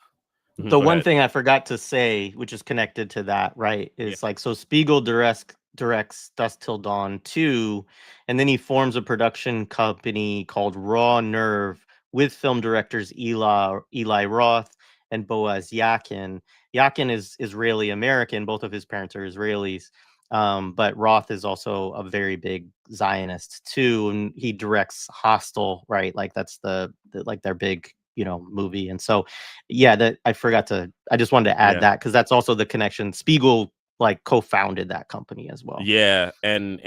the Go one ahead. thing I forgot to say, which is connected to that, right? Is like, so Spiegel directs Dusk Till Dawn 2, and then he forms a production company called Raw Nerve with film directors Eli Roth and Boaz Yakin. Yakin is Israeli American; both of his parents are Israelis. But Roth is also a very big Zionist too, and he directs Hostel, right? Like that's the like their big movie. And so yeah, that I just wanted to add that, because that's also the connection. Spiegel like co-founded that company as well. Yeah, and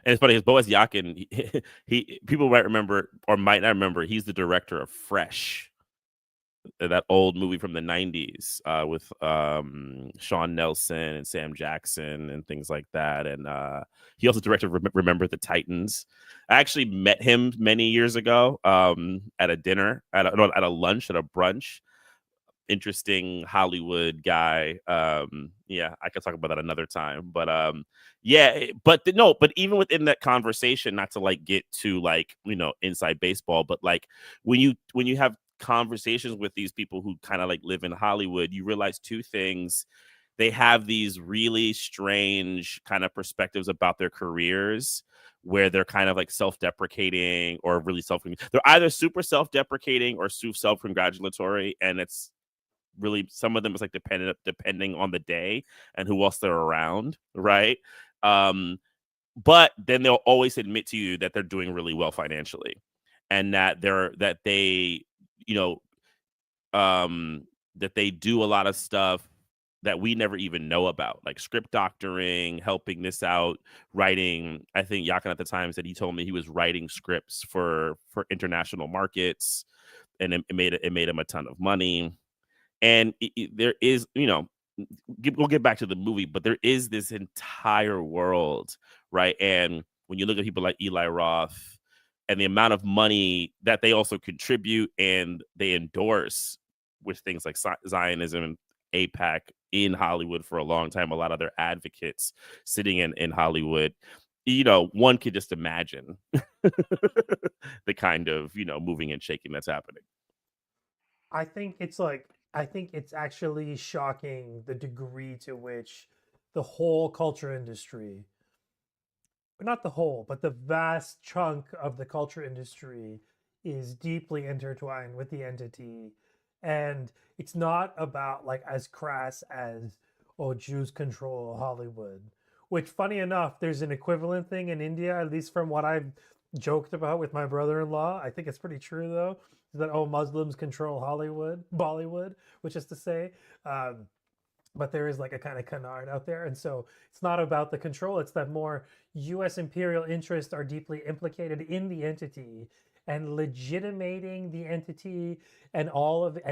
it's funny because Boaz Yakin, he people might remember or might not remember, he's the director of Fresh, that old movie from the 90s with Sean Nelson and Sam Jackson and things like that. And he also directed Remember the Titans. I actually met him many years ago at a dinner, at a lunch, at a brunch. Interesting Hollywood guy. Yeah, I could talk about that another time. But but even within that conversation, not to like get to like inside baseball, but like when you have conversations with these people who kind of like live in Hollywood, you realize two things. They have these really strange kind of perspectives about their careers, where they're kind of like self-deprecating or really they're either super self-deprecating or super self-congratulatory, and it's really, some of them is like depending on the day and who else they're around, right? But then they'll always admit to you that they're doing really well financially, and that they that they do a lot of stuff that we never even know about, like script doctoring, helping this out, writing. I think Yakin at the time said he told me he was writing scripts for international markets, and it made him a ton of money. And there is, we'll get back to the movie, but there is this entire world, right? And when you look at people like Eli Roth and the amount of money that they also contribute and they endorse with things like Zionism and AIPAC in Hollywood for a long time, a lot of their advocates sitting in Hollywood, one could just imagine the kind of, moving and shaking that's happening. I think it's actually shocking the degree to which the whole culture industry, not the whole, but the vast chunk of the culture industry is deeply intertwined with the entity. And it's not about like as crass as, oh, Jews control Hollywood, which funny enough, there's an equivalent thing in India, at least from what I've joked about with my brother-in-law. I think it's pretty true though, that, oh, Muslims control Hollywood, Bollywood, which is to say, but there is like a kind of canard out there. And so it's not about the control, it's that more US imperial interests are deeply implicated in the entity and legitimating the entity and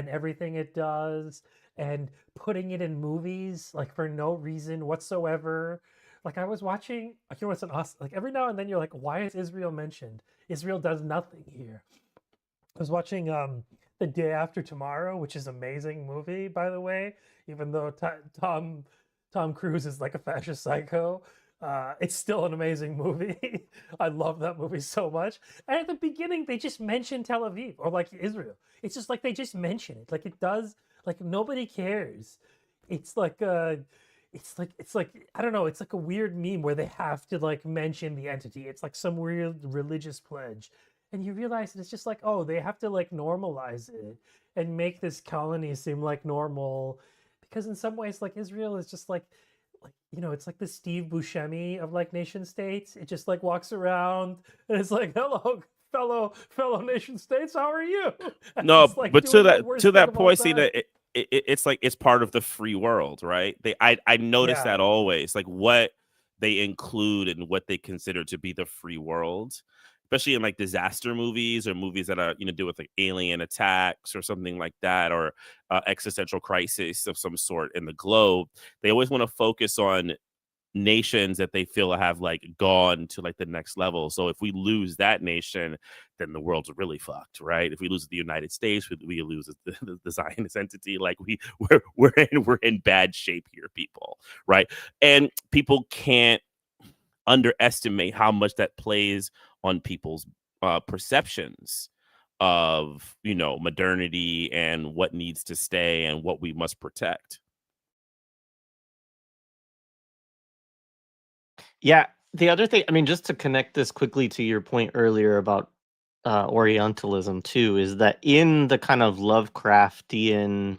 everything it does, and putting it in movies like for no reason whatsoever. Like I was watching, what's an awesome, like every now and then you're like, why is Israel mentioned? Israel does nothing here. I was watching The Day After Tomorrow, which is an amazing movie, by the way, even though Tom Cruise is like a fascist psycho. It's still an amazing movie. I love that movie so much. And at the beginning, they just mention Tel Aviv or like Israel. It's just like they just mention it. Like it does, like nobody cares. It's like it's like I don't know, it's like a weird meme where they have to like mention the entity. It's like some weird religious pledge. And you realize that it's just like, oh, they have to like normalize it and make this colony seem like normal, because in some ways, like Israel is just like it's like the Steve Buscemi of like nation states. It just like walks around and it's like, hello, fellow nation states, how are you? And No, like but to that point, see Sina, it's like it's part of the free world, right? I noticed that always, like what they include and what they consider to be the free world, especially in like disaster movies or movies that are deal with like alien attacks or something like that, or existential crisis of some sort in the globe. They always want to focus on nations that they feel have like gone to like the next level. So if we lose that nation, then the world's really fucked, right? If we lose the United States, we lose the Zionist entity. Like we're in bad shape here, people, right? And people can't underestimate how much that plays on people's perceptions of, you know, modernity and what needs to stay and what we must protect. Yeah. The other thing, I mean, just to connect this quickly to your point earlier about Orientalism too, is that in the kind of Lovecraftian,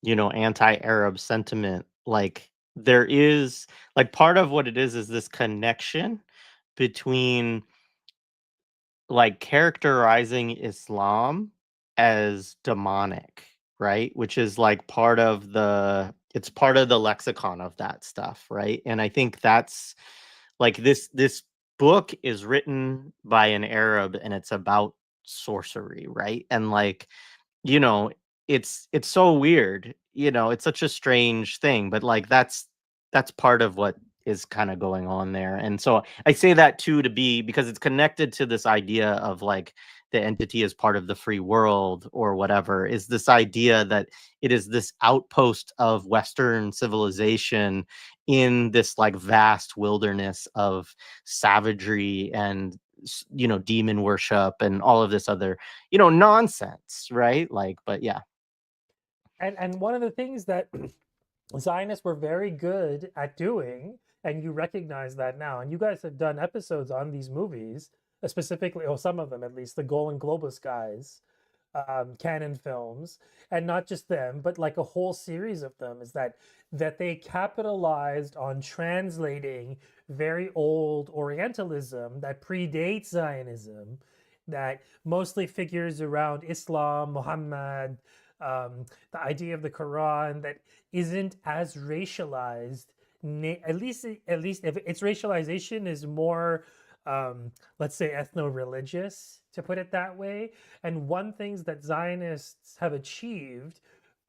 you know, anti-Arab sentiment, like there is like part of what it is this connection between like characterizing Islam as demonic, right? Which is like part of it's part of the lexicon of that stuff, right? And I think that's like this book is written by an Arab and it's about sorcery, right? And like, you know, it's so weird, you know, it's such a strange thing, but like that's part of what is kind of going on there. And so I say that too to be because it's connected to this idea of like the entity as part of the free world or whatever, is this idea that it is this outpost of Western civilization in this like vast wilderness of savagery and you know, demon worship and all of this other, you know, nonsense, right? Like, but yeah. And one of the things that Zionists were very good at doing, and you recognize that now, and you guys have done episodes on these movies, specifically, or some of them at least, the Golan Globus guys, canon films, and not just them, but like a whole series of them, is that they capitalized on translating very old Orientalism that predates Zionism, that mostly figures around Islam, Muhammad, the idea of the Quran, that isn't as racialized. At least if its racialization is more, let's say, ethno-religious, to put it that way. And one things that Zionists have achieved,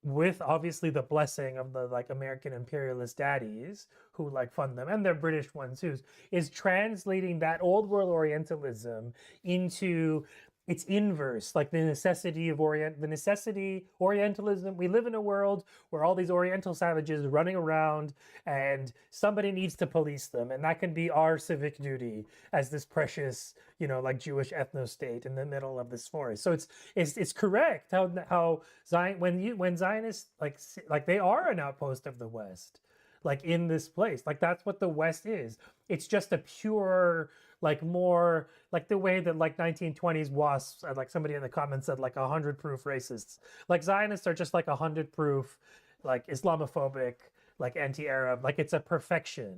with obviously the blessing of the like American imperialist daddies who like fund them, and they're British ones too, is translating that old world Orientalism into its inverse, like the necessity of Orientalism. We live in a world where all these Oriental savages are running around, and somebody needs to police them, and that can be our civic duty as this precious, you know, like Jewish ethno state in the middle of this forest. So it's correct how when Zionists like they are an outpost of the West, like in this place, like that's what the West is. It's just a pure, like more like the way that like 1920s wasps, like somebody in the comments said, like 100 proof racists. Like Zionists are just like 100 proof, like Islamophobic, like anti-Arab. Like it's a perfection.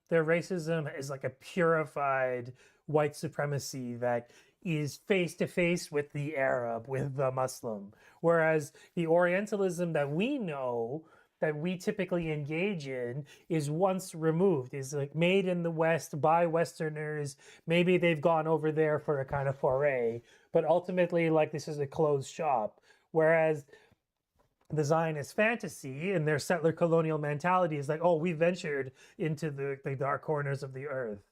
Their racism is like a purified white supremacy that is face to face with the Arab, with the Muslim. Whereas the Orientalism that we know, that we typically engage in, is once removed, is like made in the West by Westerners. Maybe they've gone over there for a kind of foray, but ultimately, like, this is a closed shop. Whereas the Zionist fantasy and their settler colonial mentality is like, oh, we ventured into the dark corners of the earth.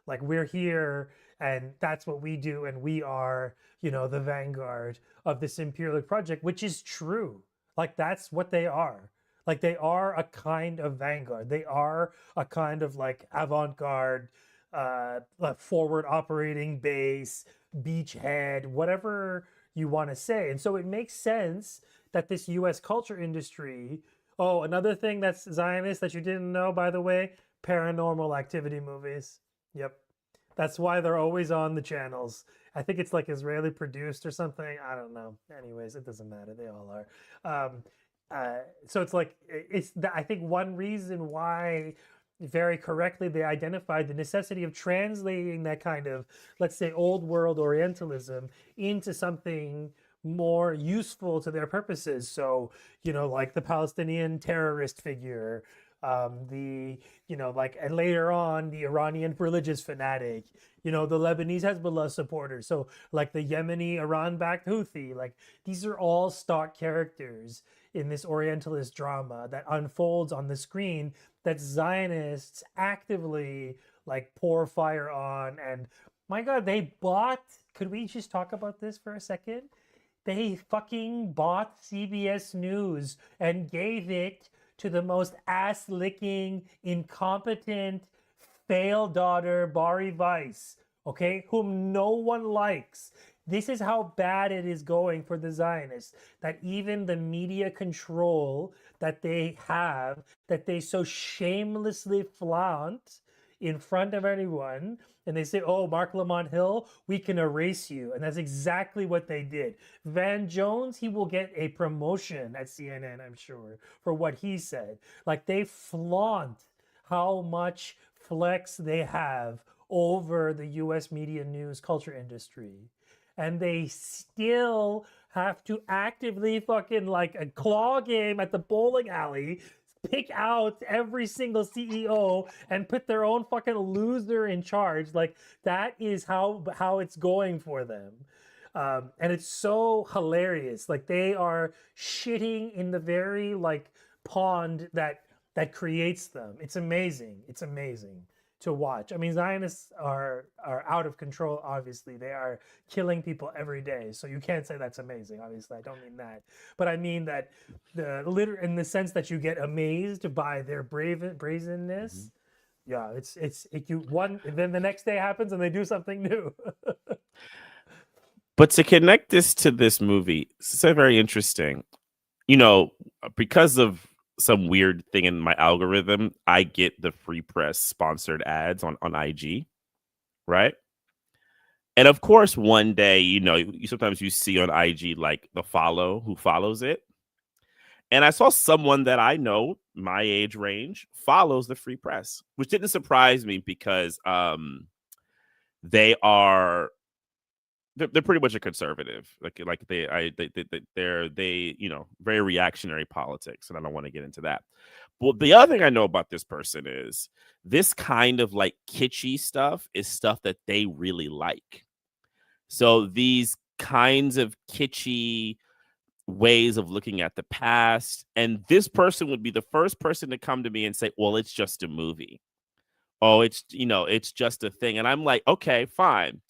Like, we're here and that's what we do, and we are, you know, the vanguard of this imperial project, which is true. Like, that's what they are. Like, they are a kind of vanguard. They are a kind of like avant-garde, like forward operating base, beachhead, whatever you want to say. And so it makes sense that this US culture industry. Oh, another thing that's Zionist that you didn't know, by the way, paranormal activity movies. Yep. That's why they're always on the channels. I think it's like Israeli produced or something. I don't know. Anyways, it doesn't matter. They all are. So it's like, I think one reason why very correctly they identified the necessity of translating that kind of, let's say, old world Orientalism into something more useful to their purposes. So, you know, like the Palestinian terrorist figure, the, you know, like, and later on, the Iranian religious fanatic, you know, the Lebanese Hezbollah supporters. So like the Yemeni Iran-backed Houthi, like these are all stock characters in this Orientalist drama that unfolds on the screen that Zionists actively like pour fire on. And my God, they bought, could we just talk about this for a second? They fucking bought CBS News and gave it to the most ass-licking, incompetent, failed daughter, Bari Weiss, okay, whom no one likes. This is how bad it is going for the Zionists, that even the media control that they have, that they so shamelessly flaunt in front of everyone, and they say, oh, Mark Lamont Hill, we can erase you. And that's exactly what they did. Van Jones, he will get a promotion at CNN, I'm sure, for what he said. Like, they flaunt how much flex they have over the US media news culture industry. And they still have to actively fucking like a claw game at the bowling alley, pick out every single CEO and put their own fucking loser in charge. Like, that is how it's going for them. And it's so hilarious. Like, they are shitting in the very like pond that creates them. It's amazing. It's amazing to watch. I mean, Zionists are out of control, obviously. They are killing people every day. So you can't say that's amazing, obviously. I don't mean that. But I mean that in the sense that you get amazed by their brazenness. Yeah, then the next day happens and they do something new. But to connect this to this movie, it's so very interesting. You know, because of some weird thing in my algorithm, I get the Free Press sponsored ads on IG, right? And of course, one day, you know, sometimes you see on IG like the who follows it. And I saw someone that I know, my age range, follows the Free Press, which didn't surprise me because they're pretty much a conservative, like they're you know, very reactionary politics, and I don't want to get into that. But the other thing I know about this person is this kind of like kitschy stuff is stuff that they really like. So these kinds of kitschy ways of looking at the past, and this person would be the first person to come to me and say, "Well, it's just a movie. Oh, it's, you know, it's just a thing," and I'm like, "Okay, fine."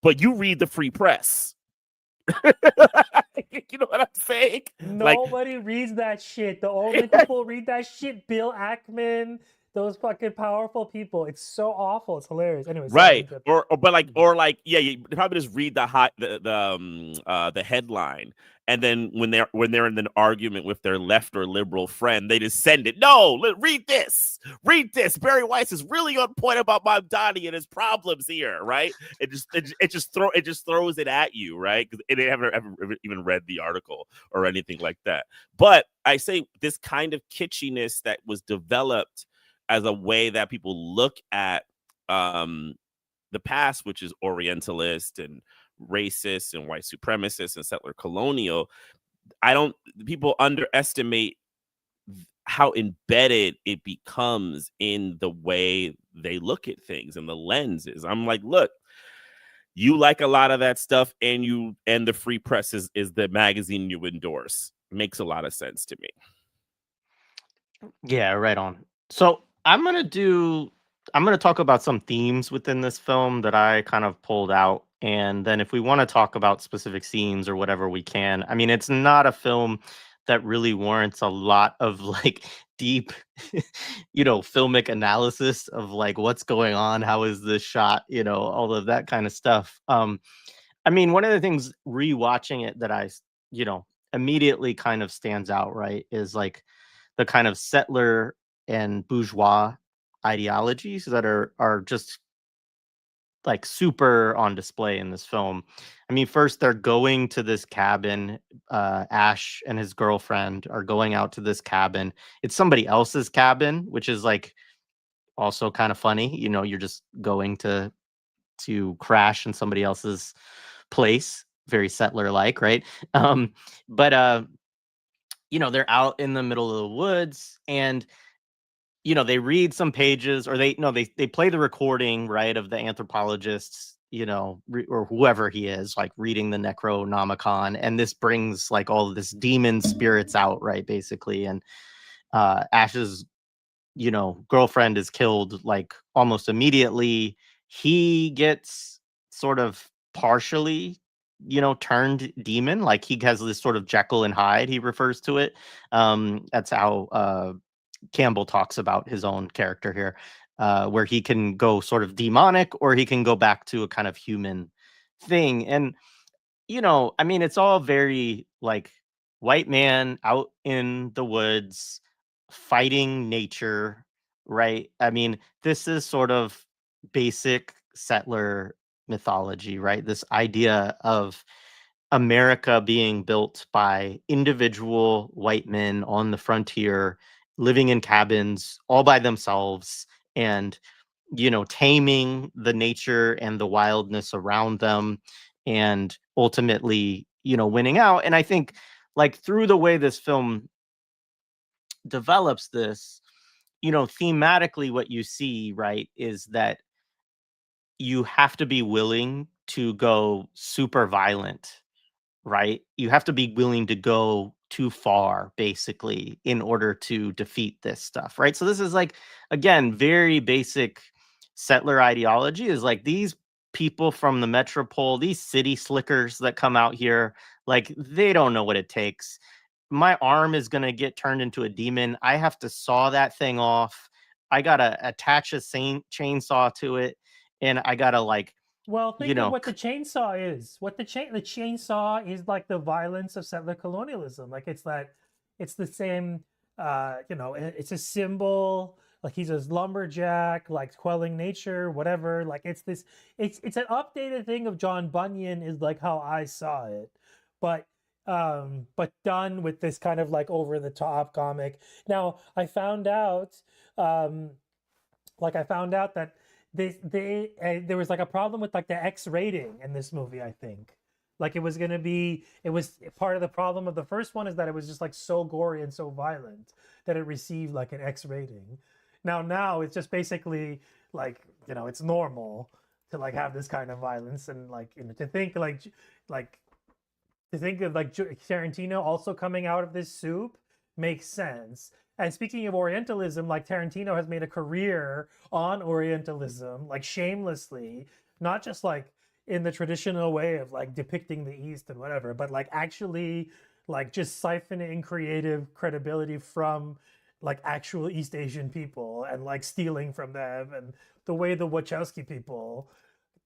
But you read the Free Press. You know what I'm saying? Nobody reads that shit. The only people read that shit, Bill Ackman, those fucking powerful people. It's so awful. It's hilarious. Anyway, right? Or yeah, you probably just read the headline, and then when they're in an argument with their left or liberal friend, they just send it. No, read this. Read this. Barry Weiss is really on point about Mamdani and his problems here, right? It just throws it at you, right? Because they haven't ever even read the article or anything like that. But I say this kind of kitschiness that was developed as a way that people look at the past, which is orientalist and racist and white supremacist and settler colonial. People underestimate how embedded it becomes in the way they look at things and the lenses. I'm like, look, you like a lot of that stuff, and the Free Press is the magazine you endorse. Makes a lot of sense to me. Yeah, right on. So I'm gonna talk about some themes within this film that I kind of pulled out, and then if we want to talk about specific scenes or whatever, we can. I mean, it's not a film that really warrants a lot of like deep, filmic analysis of like what's going on, how is this shot, all of that kind of stuff. I mean, one of the things rewatching it that I, immediately kind of stands out, right, is like the kind of settler and bourgeois ideologies that are just like super on display in this film. I mean, first they're going to this cabin. Ash and his girlfriend are going out to this cabin. It's somebody else's cabin, which is like also kind of funny. You're just going to crash in somebody else's place. Very settler like, right? But they're out in the middle of the woods, and they read some pages, or they play the recording, right, of the anthropologists, or whoever he is, like reading the Necronomicon, and this brings like all of this demon spirits out, right, basically. And Ash's girlfriend is killed like almost immediately. He gets sort of partially turned demon, like he has this sort of Jekyll and Hyde, he refers to it. That's how Campbell talks about his own character here. where he can go sort of demonic or he can go back to a kind of human thing. And, you know, I mean, it's all very like white man out in the woods fighting nature, right? I mean, this is sort of basic settler mythology, right? This idea of America being built by individual white men on the frontier, living in cabins all by themselves, and, you know, taming the nature and the wildness around them, and ultimately, you know, winning out. And I think, like, through the way this film develops this, you know, thematically, what you see, right, is that you have to be willing to go super violent, right? You have to be willing to go too far, basically, in order to defeat this stuff, right? So this is like, again, very basic settler ideology is like these people from the metropole, these city slickers that come out here, like they don't know what it takes. My arm is going to get turned into a demon. I have to saw that thing off. I got to attach a chainsaw to it. And I got to, like, Well, you think of know, what the chainsaw is. What the chainsaw is like the violence of settler colonialism. Like it's the same. You know, it's a symbol. Like he's a lumberjack, like quelling nature, whatever. Like it's this. It's an updated thing of John Bunyan is like how I saw it, but done with this kind of like over the top comic. Now I found out, I found out that there was like a problem with like the X rating in this movie. I think like it was part of the problem of the first one is that it was just like so gory and so violent that it received like an X rating. Now it's just basically like, you know, it's normal to like have this kind of violence, and like, you know, to think of like Tarantino also coming out of this soup makes sense. And speaking of Orientalism, like Tarantino has made a career on Orientalism, like shamelessly, not just like in the traditional way of like depicting the East and whatever, but like actually like just siphoning creative credibility from like actual East Asian people and like stealing from them. And the way the Wachowski people,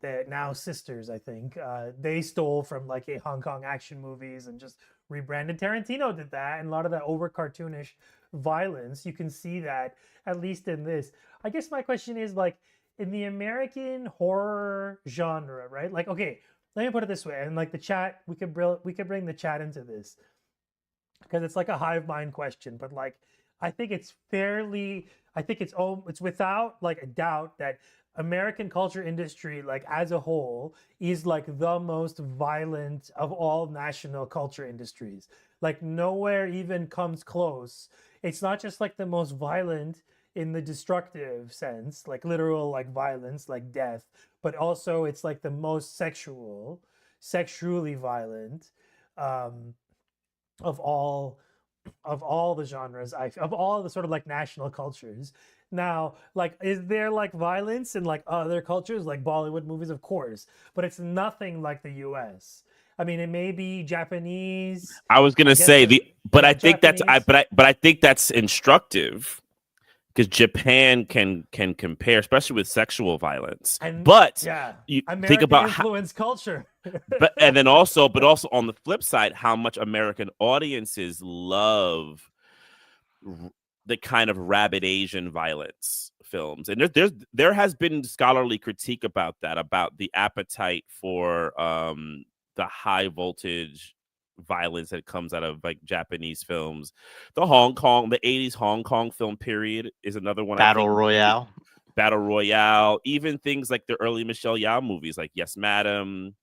they're now sisters, I think, they stole from like a Hong Kong action movies and just rebranded. Tarantino did that, and a lot of that over cartoonish violence, you can see that at least in this. I guess my question is like in the American horror genre, right? Like, okay, let me put it this way, and like the chat, we could bring the chat into this because it's like a hive mind question, but like I think it's without like a doubt that American culture industry, like as a whole, is like the most violent of all national culture industries. Like nowhere even comes close. It's not just like the most violent in the destructive sense, like literal like violence, like death, but also it's like the most sexually violent, of all the genres, of all the sort of like national cultures. Now, like, is there like violence in like other cultures, like Bollywood movies? Of course, but it's nothing like the U.S. I mean, it may be Japanese. I was gonna say I think Japanese. I think that's instructive because Japan can compare, especially with sexual violence. But yeah, you American think about influence culture. but also on the flip side, how much American audiences love the kind of rabid Asian violence films, and there has been scholarly critique about that, about the appetite for the high voltage violence that comes out of like Japanese films. The 80s Hong Kong film period is another one. Battle Royale, even things like the early Michelle Yeoh movies, like Yes Madam,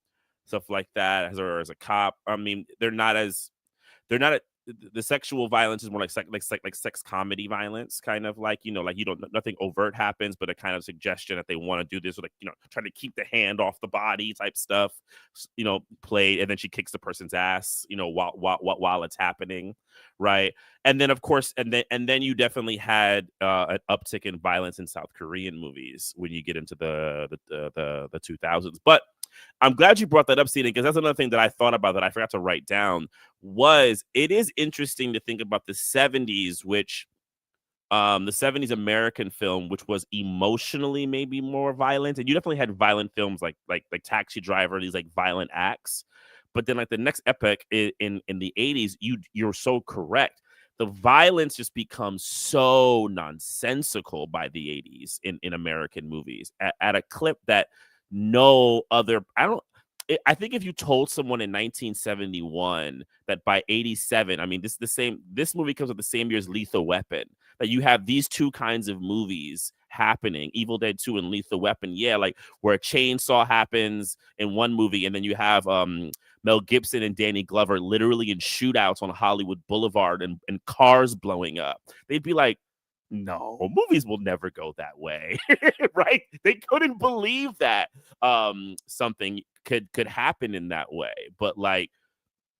stuff like that. As a cop, I mean, the sexual violence is more like sex comedy violence, kind of like, you know, like nothing overt happens, but a kind of suggestion that they want to do this, or like, you know, trying to keep the hand off the body type stuff, you know, played, and then she kicks the person's ass, you know, while it's happening, right? And then of course, and then you definitely had an uptick in violence in South Korean movies when you get into the 2000s. But I'm glad you brought that up, Sina, because that's another thing that I thought about that I forgot to write down. It is interesting to think about the 70s, which the 70s American film, which was emotionally maybe more violent, and you definitely had violent films like Taxi Driver, these like violent acts. But then like the next epoch in the 80s, you're so correct. The violence just becomes so nonsensical by the 80s in American movies at a clip that no other. I think if you told someone in 1971 that by 87, I mean, this movie comes with the same year as Lethal Weapon, that you have these two kinds of movies happening, Evil Dead 2 and Lethal Weapon. Yeah, like where a chainsaw happens in one movie, and then you have Mel Gibson and Danny Glover literally in shootouts on Hollywood Boulevard and cars blowing up. They'd be like, no, movies will never go that way. Right? They couldn't believe that something could happen in that way. But like,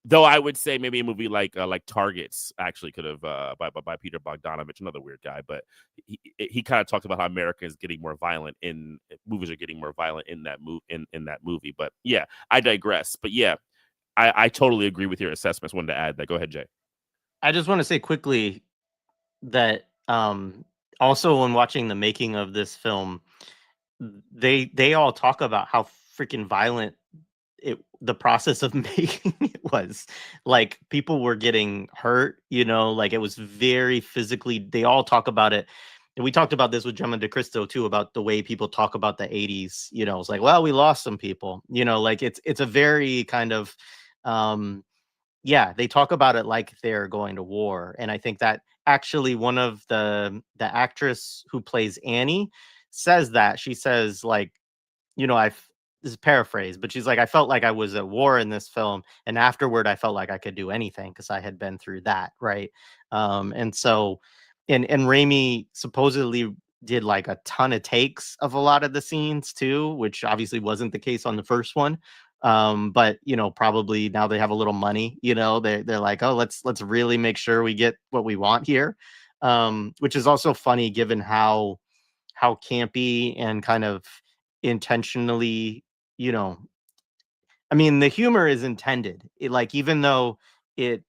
though I would say maybe a movie like Targets actually could have by Peter Bogdanovich, another weird guy, but he kind of talked about how America is getting more violent movies are getting more violent in that movie. But yeah, I digress. But yeah, I totally agree with your assessments. Wanted to add that. Go ahead, Jay. I just want to say quickly that also when watching the making of this film, they all talk about how freaking violent the process of making it was. Like, people were getting hurt, like it was very physically. They all talk about it. And we talked about this with Gemma DeCristo too, about the way people talk about the 80s. It's like, well, we lost some people, like it's a very kind of yeah, they talk about it like they're going to war. And I think that actually one of the actress who plays Annie says that. She says, like, this is paraphrase, but she's like, I felt like I was at war in this film, and afterward I felt like I could do anything because I had been through that, right? And so, and Raimi supposedly did like a ton of takes of a lot of the scenes too, which obviously wasn't the case on the first one. But probably now they have a little money, they're like, oh, let's really make sure we get what we want here. Which is also funny given how campy and kind of intentionally, I mean, the humor is intended. Like, even though it,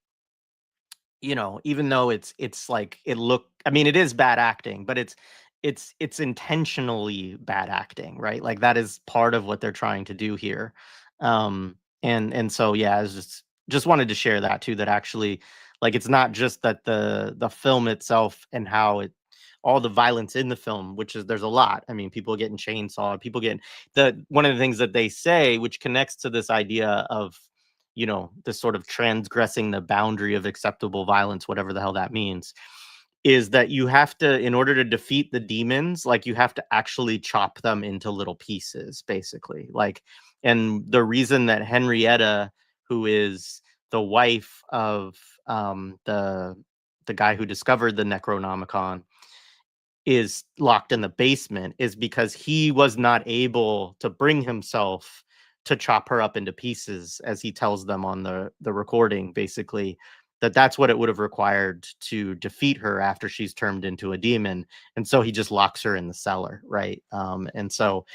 even though it's like I mean, it is bad acting, but it's intentionally bad acting, right? Like, that is part of what they're trying to do here. And so, yeah, I was just wanted to share that too, that actually, like, it's not just that the film itself and how all the violence in the film, which is, there's a lot. I mean, people getting chainsawed, people getting one of the things that they say, which connects to this idea of, this sort of transgressing the boundary of acceptable violence, whatever the hell that means, is that you have to, in order to defeat the demons, like, you have to actually chop them into little pieces, basically. Like, and the reason that Henrietta, who is the wife of the guy who discovered the Necronomicon, is locked in the basement is because he was not able to bring himself to chop her up into pieces, as he tells them on the recording, basically, that's what it would have required to defeat her after she's turned into a demon. And so he just locks her in the cellar, right? And so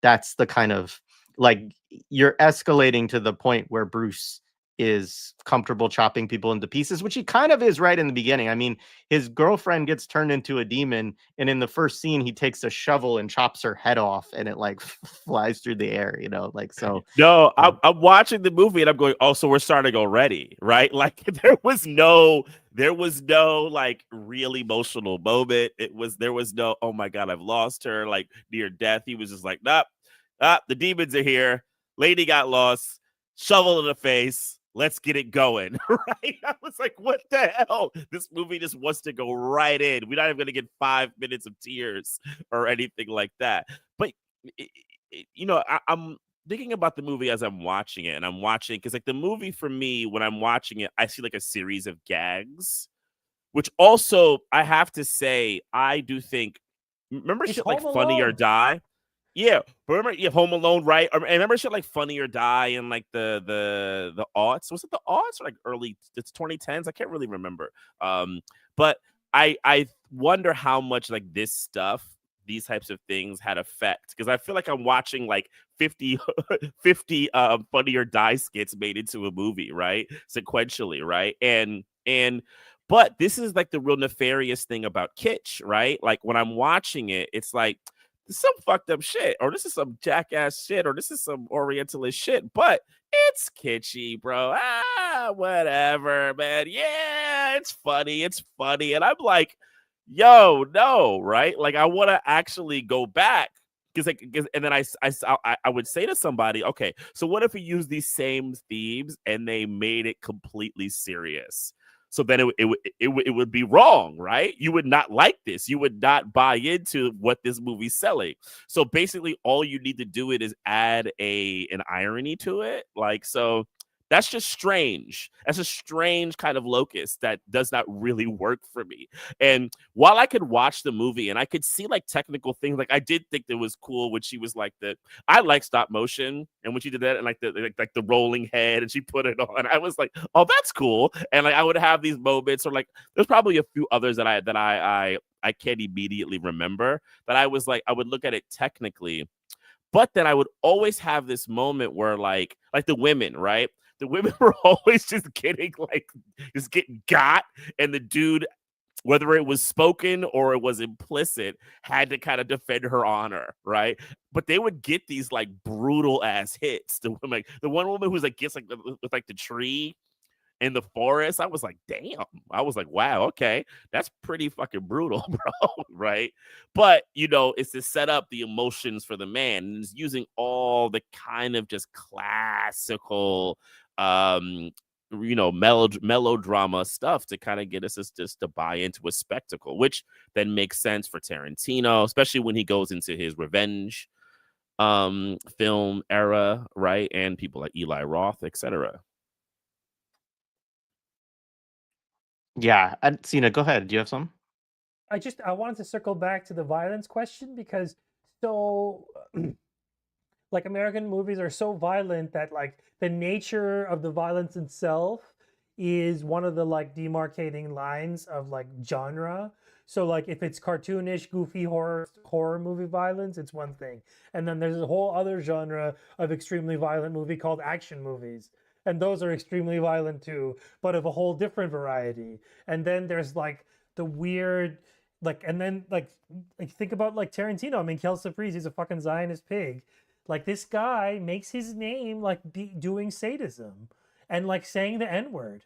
that's the kind of, like, you're escalating to the point where Bruce is comfortable chopping people into pieces, which he kind of is right in the beginning. I mean, his girlfriend gets turned into a demon, and in the first scene he takes a shovel and chops her head off, and it like flies through the air, like, so. No, I'm watching the movie and I'm going, oh, so we're starting already, right? Like, there was no like real emotional moment. There was no, oh my God, I've lost her, like, near death. He was just like, nope, the demons are here. Lady got lost, shovel in the face. Let's get it going, right? I was like, what the hell? This movie just wants to go right in. We're not even going to get 5 minutes of tears or anything like that. But, I'm thinking about the movie as I'm watching it, and I'm watching, because like the movie for me, when I'm watching it, I see like a series of gags, which also I have to say, I do think, remember It's shit like Home Funny or Alone. Die? Yeah, but remember, Home Alone, right? I remember shit like Funny or Die in like the aughts. Was it the aughts or like early 2010s? I can't really remember. But I wonder how much like this stuff, these types of things, had effect, because I feel like I'm watching like 50 Funny or Die skits made into a movie, right? Sequentially, right? And But this is like the real nefarious thing about kitsch, right? Like when I'm watching it, it's like this is some fucked up shit, or this is some jackass shit, or this is some orientalist shit, but it's kitschy, bro. Whatever, man. Yeah, it's funny. It's funny. And I'm like, yo, no, right? Like I want to actually go back. And then I would say to somebody, okay, so what if we use these same themes and they made it completely serious? So then it would be wrong, right? You would not like this. You would not buy into what this movie's selling. So basically, all you need to do is add an irony to it. Like, so that's just strange. That's a strange kind of locus that does not really work for me. And while I could watch the movie and I could see like technical things, like I did think that was cool when she was like I like stop motion, and when she did that and like the rolling head and she put it on, I was like, oh, that's cool. And like I would have these moments, or like there's probably a few others that I can't immediately remember, that I was like, I would look at it technically, but then I would always have this moment where like the women, right? The women were always just getting got, and the dude, whether it was spoken or it was implicit, had to kind of defend her honor, right? But they would get these like brutal ass hits. The one woman who's like gets like with like the tree in the forest. I was like, damn. I was like, wow, okay, that's pretty fucking brutal, bro, right? But you know, it's to set up the emotions for the man, and it's using all the kind of just classical melodrama stuff to kind of get us just to buy into a spectacle, which then makes sense for Tarantino, especially when he goes into his revenge film era, right? And people like Eli Roth, etc. Yeah, and Sina, go ahead. Do you have some? I wanted to circle back to the violence question, because so like American movies are so violent that like the nature of the violence itself is one of the like demarcating lines of like genre. So like if it's cartoonish, goofy horror movie violence, it's one thing. And then there's a whole other genre of extremely violent movie called action movies. And those are extremely violent too, but of a whole different variety. And then there's like the weird and then think about like Tarantino. I mean, Kelsey Freeze, he's a fucking Zionist pig. Like this guy makes his name like doing sadism and like saying the N-word.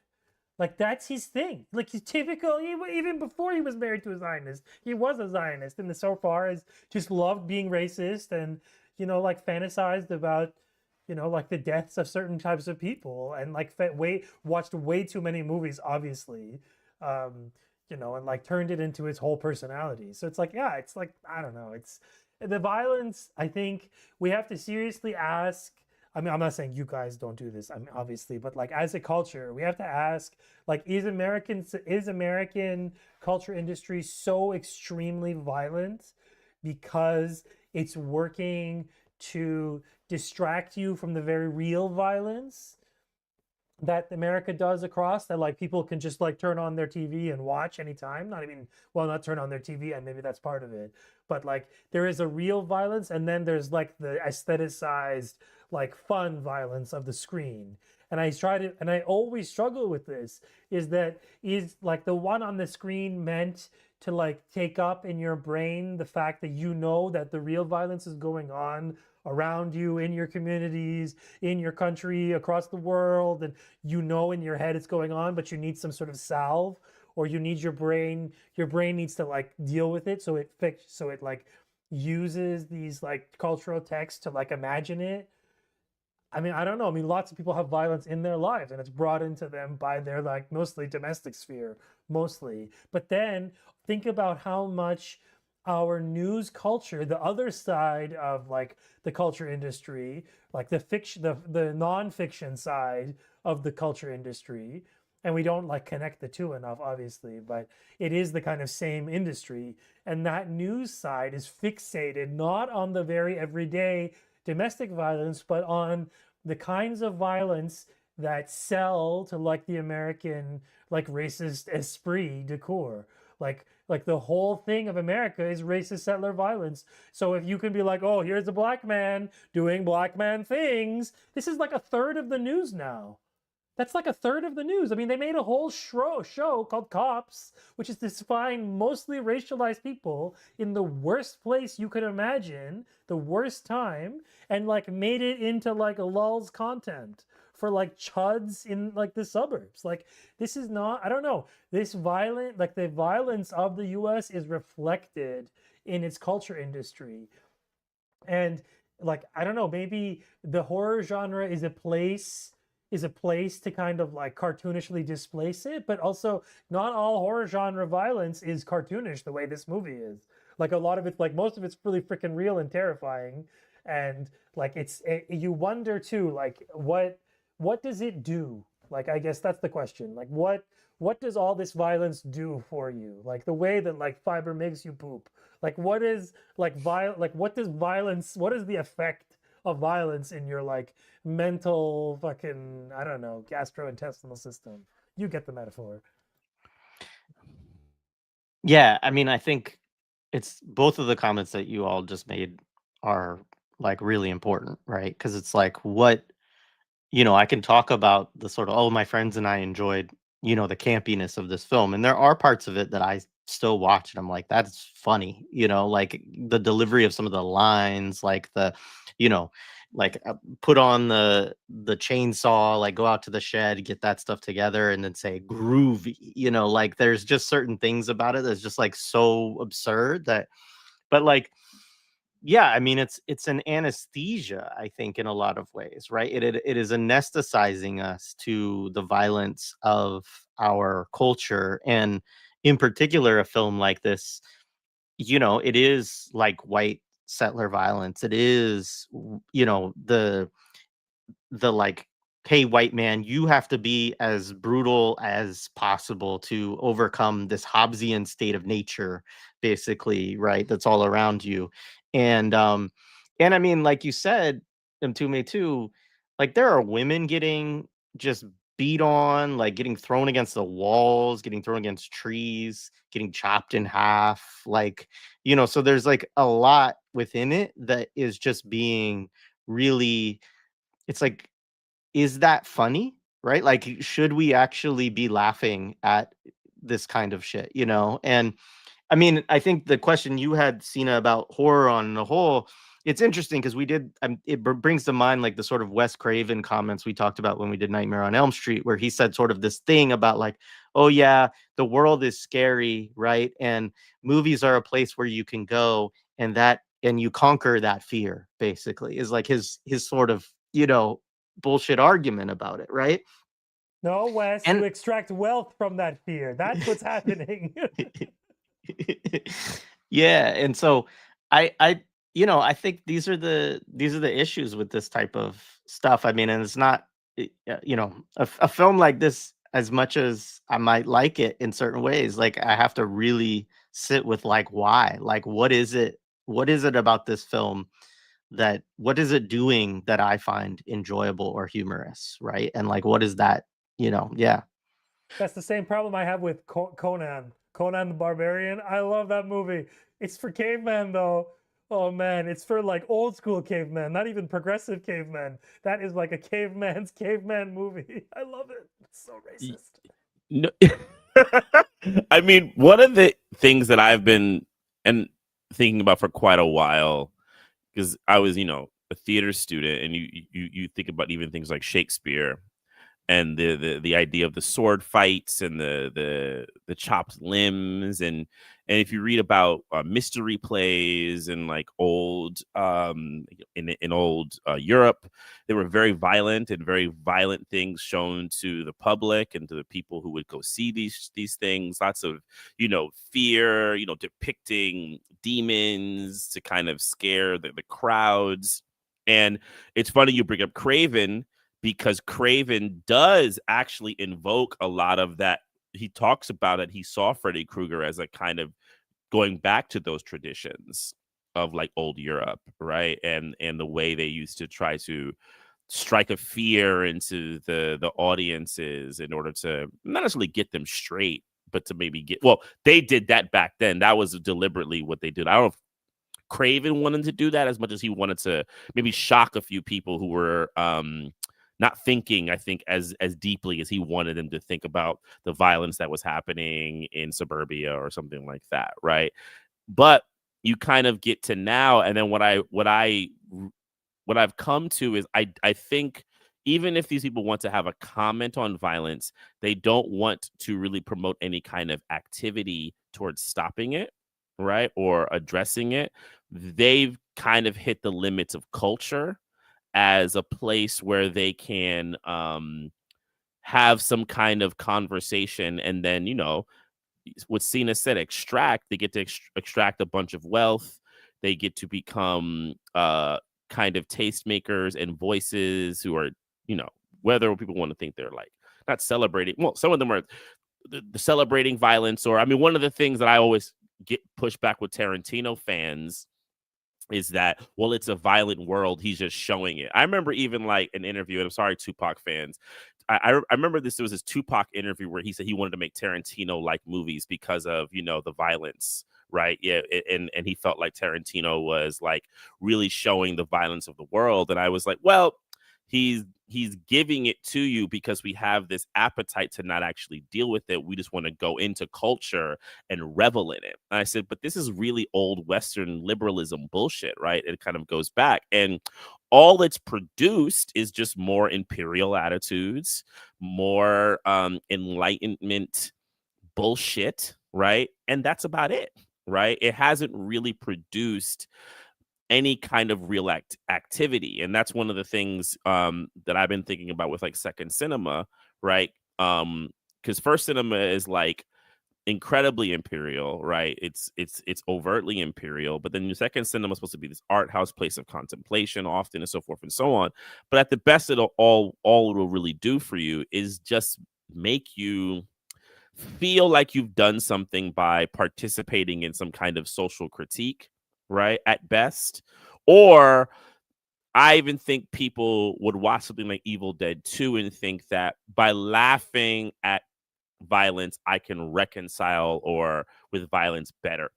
Like that's his thing. Like he's typical. Even before he was married to a Zionist, he was a Zionist, and so far as just loved being racist and like fantasized about like the deaths of certain types of people, and like watched way too many movies, obviously. And like turned it into his whole personality. So it's like, yeah, it's like, I don't know. It's the violence. I think we have to seriously ask. I mean, I'm not saying you guys don't do this, I mean, obviously, but like as a culture, we have to ask, like, is American culture industry so extremely violent because it's working to distract you from the very real violence that America does across, that like people can just like turn on their TV and watch anytime? Not turn on their TV, and maybe that's part of it, but like there is a real violence, and then there's like the aestheticized like fun violence of the screen. And I always struggle with this, is like the one on the screen meant to like take up in your brain the fact that that the real violence is going on around you, in your communities, in your country, across the world, and in your head it's going on, but you need some sort of salve, or you need your brain needs to like deal with it, so it like uses these like cultural texts to like imagine it. I mean, I don't know. I mean, lots of people have violence in their lives, and it's brought into them by their like mostly domestic sphere, mostly. But then think about how much our news culture, the other side of like the culture industry, like the fiction, the non-fiction side of the culture industry, and we don't like connect the two enough, obviously, but it is the kind of same industry. And that news side is fixated not on the very everyday domestic violence, but on the kinds of violence that sell to like the American like racist esprit de corps. Like the whole thing of America is racist settler violence. So if you can be like, oh, here's a black man doing black man things, this is like a third of the news now. That's like a third of the news. I mean, they made a whole show called Cops, which is to find mostly racialized people in the worst place you could imagine, the worst time, and like made it into like a lulz content for like chuds in like the suburbs. Like, this is not, I don't know, this violent, like the violence of the US is reflected in its culture industry. And like, I don't know, maybe the horror genre is a place to kind of like cartoonishly displace it, but also not all horror genre violence is cartoonish the way this movie is. Like, a lot of it's like, most of it's really freaking real and terrifying, and like you wonder too, like what does it do? Like, I guess that's the question. Like, what does all this violence do for you? Like, the way that like fiber makes you poop. Like, what is like what does violence, what is the effect of violence in your like mental fucking, I don't know, gastrointestinal system? You get the metaphor. Yeah, I mean, I think it's both of the comments that you all just made are like really important, right? Because it's like, what, I can talk about the sort of, oh, my friends and I enjoyed, the campiness of this film. And there are parts of it that I still watch and I'm like, that's funny, like the delivery of some of the lines, like the, like put on the chainsaw, like go out to the shed, get that stuff together and then say groovy, like there's just certain things about it that's just like so absurd that, but like, yeah, I mean, it's an anesthesia, I think, in a lot of ways, right? It is anesthetizing us to the violence of our culture, and in particular, a film like this, it is like white settler violence. It is, the like, hey, white man, you have to be as brutal as possible to overcome this Hobbesian state of nature, basically, right? That's all around you. And I mean, like you said, Mtume too, like there are women getting just beat on, like getting thrown against the walls, getting thrown against trees, getting chopped in half, like, so there's like a lot within it that is just being really, it's like, is that funny? Right? Like, should we actually be laughing at this kind of shit, And I mean, I think the question you had, Sina, about horror on the whole, it's interesting because we did, brings to mind like the sort of Wes Craven comments we talked about when we did Nightmare on Elm Street, where he said sort of this thing about like, oh yeah, the world is scary, right? And movies are a place where you can go and you conquer that fear, basically, is like his sort of, bullshit argument about it, right? No, Wes, And you extract wealth from that fear. That's what's happening. yeah, and so I think these are the issues with this type of stuff. I mean, and it's not a film like this, as much as I might like it in certain ways, like I have to really sit with like, why, like what is it about this film, that what is it doing that I find enjoyable or humorous, right? And like, what is that, yeah. That's the same problem I have with Conan the Barbarian. I love that movie. It's for cavemen though. Oh man, it's for like old school cavemen, not even progressive cavemen. That is like a caveman's caveman movie. I love it. It's so racist. No. I mean, one of the things that I've been thinking about for quite a while, because I was, a theater student, and you think about even things like Shakespeare and the idea of the sword fights and the chopped limbs, and if you read about mystery plays and like old in old Europe, they were very violent, and very violent things shown to the public and to the people who would go see these things. Lots of fear, depicting demons to kind of scare the crowds. And it's funny you bring up Craven, because Craven does actually invoke a lot of that. He talks about it. He saw Freddy Krueger as a kind of going back to those traditions of like old Europe, right? And the way they used to try to strike a fear into the audiences in order to not necessarily get them straight, but to maybe they did that back then. That was deliberately what they did. I don't know if Craven wanted to do that as much as he wanted to maybe shock a few people who were not thinking, I think, as deeply as he wanted them to think about the violence that was happening in suburbia or something like that, right? But you kind of get to now, and then what I've come to is I think even if these people want to have a comment on violence, they don't want to really promote any kind of activity towards stopping it, right? Or addressing it. They've kind of hit the limits of culture as a place where they can have some kind of conversation, and then, what Sina said, extract. They get to extract a bunch of wealth. They get to become kind of tastemakers and voices who are, whether people want to think they're like not celebrating. Well, some of them are the celebrating violence, or I mean, one of the things that I always get pushed back with Tarantino fans is that, well, it's a violent world. He's just showing it. I remember even like an interview, and I'm sorry, Tupac fans. I remember there was this Tupac interview where he said he wanted to make Tarantino like movies because of, the violence, right? Yeah. And he felt like Tarantino was like really showing the violence of the world. And I was like, well, he's giving it to you because we have this appetite to not actually deal with it. We just want to go into culture and revel in it. And I said, but this is really old Western liberalism bullshit, right? It kind of goes back, and all it's produced is just more imperial attitudes, more enlightenment bullshit, right? And that's about it, right? It hasn't really produced any kind of real activity. And that's one of the things that I've been thinking about with like second cinema, right? Because first cinema is like incredibly imperial, right? It's overtly imperial, but then the second cinema is supposed to be this art house place of contemplation often, and so forth and so on. But at the best, all it'll really do for you is just make you feel like you've done something by participating in some kind of social critique, right? At best. Or I even think people would watch something like Evil Dead 2 and think that by laughing at violence, I can reconcile or with violence better.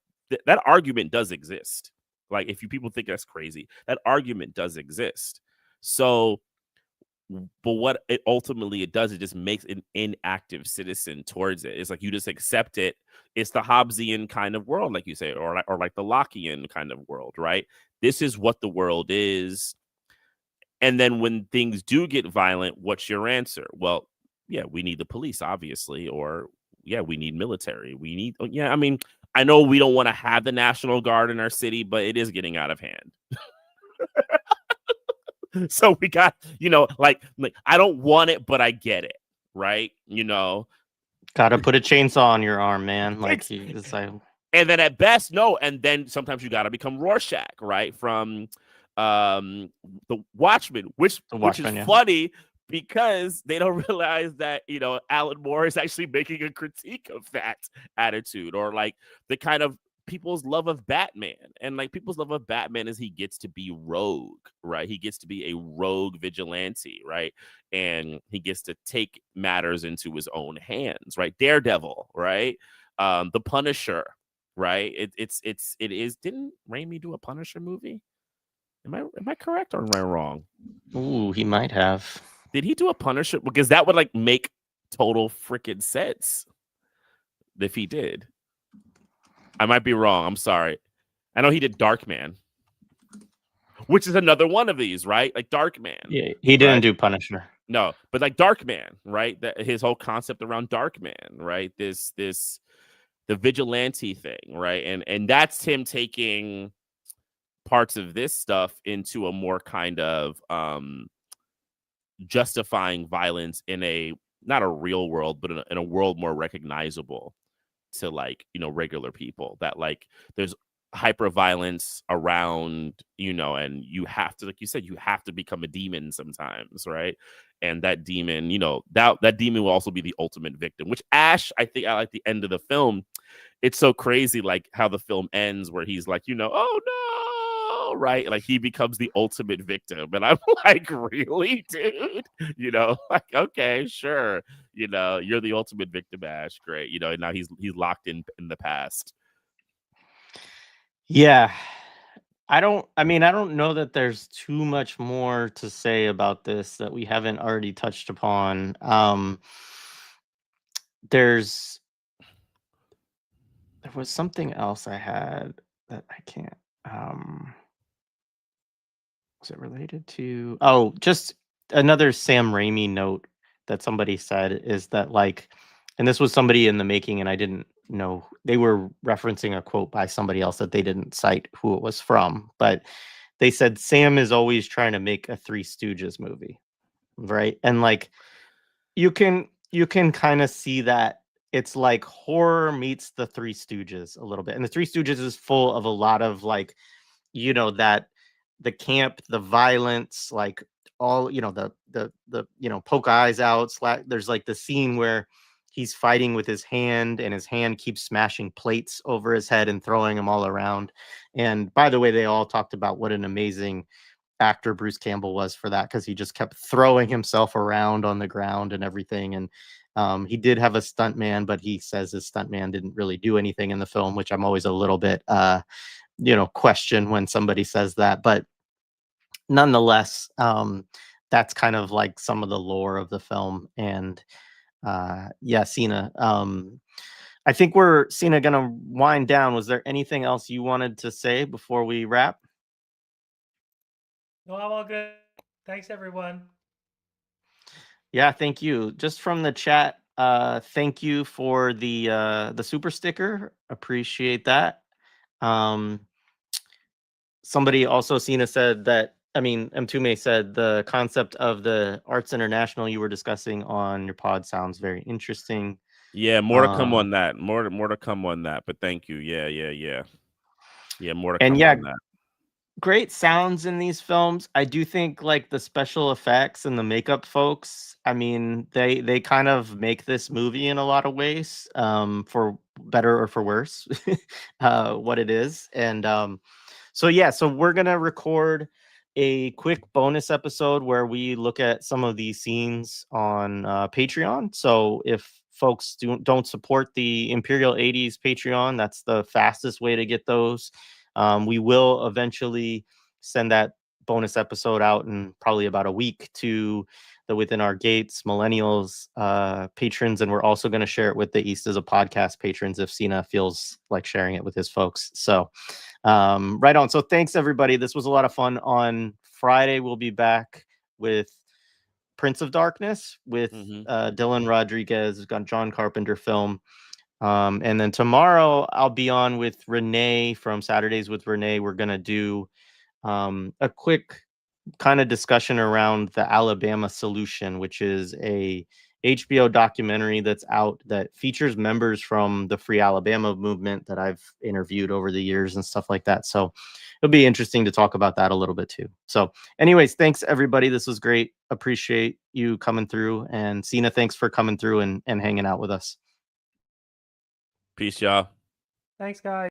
That argument does exist. Like, if people think that's crazy, that argument does exist. So, but what it ultimately it does, it just makes an inactive citizen towards it. It's like you just accept it. It's the Hobbesian kind of world, like you say, or like the Lockean kind of world, right? This is what the world is. And then when things do get violent, what's your answer? Well, yeah, we need the police, obviously, or yeah, we need military. We need, I mean, I know we don't want to have the National Guard in our city, but it is getting out of hand. So we got, like I don't want it, but I get it, right? Gotta put a chainsaw on your arm, man. Like, it's like, and then at best, no. And then sometimes you gotta become Rorschach, right? From the Watchmen, which is funny because they don't realize that Alan Moore is actually making a critique of that attitude, or like the kind of people's love of Batman. And like people's love of Batman is he gets to be rogue, right? He gets to be a rogue vigilante, right? And he gets to take matters into his own hands, right? Daredevil, right? The Punisher, right? It is. Didn't Raimi do a Punisher movie? Am I correct or am I wrong? Ooh, he might have. Did he do a Punisher? Because that would like make total freaking sense if he did. I might be wrong. I'm sorry. I know he did Darkman, which is another one of these, right? Like Darkman. Yeah, he didn't do Punisher. No, but like Darkman, right? That his whole concept around Darkman, right? The vigilante thing, right? And that's him taking parts of this stuff into a more kind of justifying violence in a not a real world, but in a world more recognizable to like regular people, that like there's hyper violence around and you have to, like you said, you have to become a demon sometimes, right? And that demon, that demon will also be the ultimate victim, which Ash, I think, I like the end of the film. It's so crazy like how the film ends where he's like, oh no, right? Like he becomes the ultimate victim, and I'm like, really, dude? Like, okay, sure, you're the ultimate victim, Ash, great. And now he's locked in the past. Yeah, I don't know that there's too much more to say about this that we haven't already touched upon. There's there was something else I had that I can't. Was it related to? Oh, just another Sam Raimi note that somebody said is that like, and this was somebody in the making, and I didn't know they were referencing a quote by somebody else that they didn't cite who it was from, but they said Sam is always trying to make a Three Stooges movie, right? And like you can kind of see that it's like horror meets the Three Stooges a little bit, and the Three Stooges is full of a lot of like that the camp, the violence, like all the poke eyes out. There's like the scene where he's fighting with his hand, and his hand keeps smashing plates over his head and throwing them all around. And by the way, they all talked about what an amazing actor Bruce Campbell was for that, because he just kept throwing himself around on the ground and everything. And he did have a stuntman, but he says his stuntman didn't really do anything in the film, which I'm always a little bit question when somebody says that. But nonetheless, that's kind of like some of the lore of the film. And yeah, Sina, I think we're gonna wind down. Was there anything else you wanted to say before we wrap? No, I'm all good. Thanks, everyone. Yeah, thank you. Just from the chat, thank you for the super sticker. Appreciate that. Somebody also, Sina, said that, Mtume said the concept of the Arts International you were discussing on your pod sounds very interesting. Yeah, more to come on that. More to come on that. But thank you. Yeah. More to come on that. Great sounds in these films. I do think like the special effects and the makeup folks, they kind of make this movie in a lot of ways, for better or for worse, what it is. And so we're gonna record a quick bonus episode where we look at some of these scenes on Patreon. So if folks don't support the Imperial 80s Patreon, that's the fastest way to get those. We will eventually send that bonus episode out in probably about a week to the Within Our Gates Millennials patrons, and we're also going to share it with the East as a Podcast patrons if Sina feels like sharing it with his folks. So right on. So thanks, everybody. This was a lot of fun. On Friday, we'll be back with Prince of Darkness with Dylan Rodriguez, John Carpenter film. And then tomorrow I'll be on with Renee from Saturdays with Renee. We're going to do a quick kind of discussion around the Alabama Solution, which is a HBO documentary that's out that features members from the Free Alabama movement that I've interviewed over the years and stuff like that. So it'll be interesting to talk about that a little bit too. So anyways, thanks everybody. This was great. Appreciate you coming through. And Sina, thanks for coming through and hanging out with us. Peace, y'all. Thanks, guys.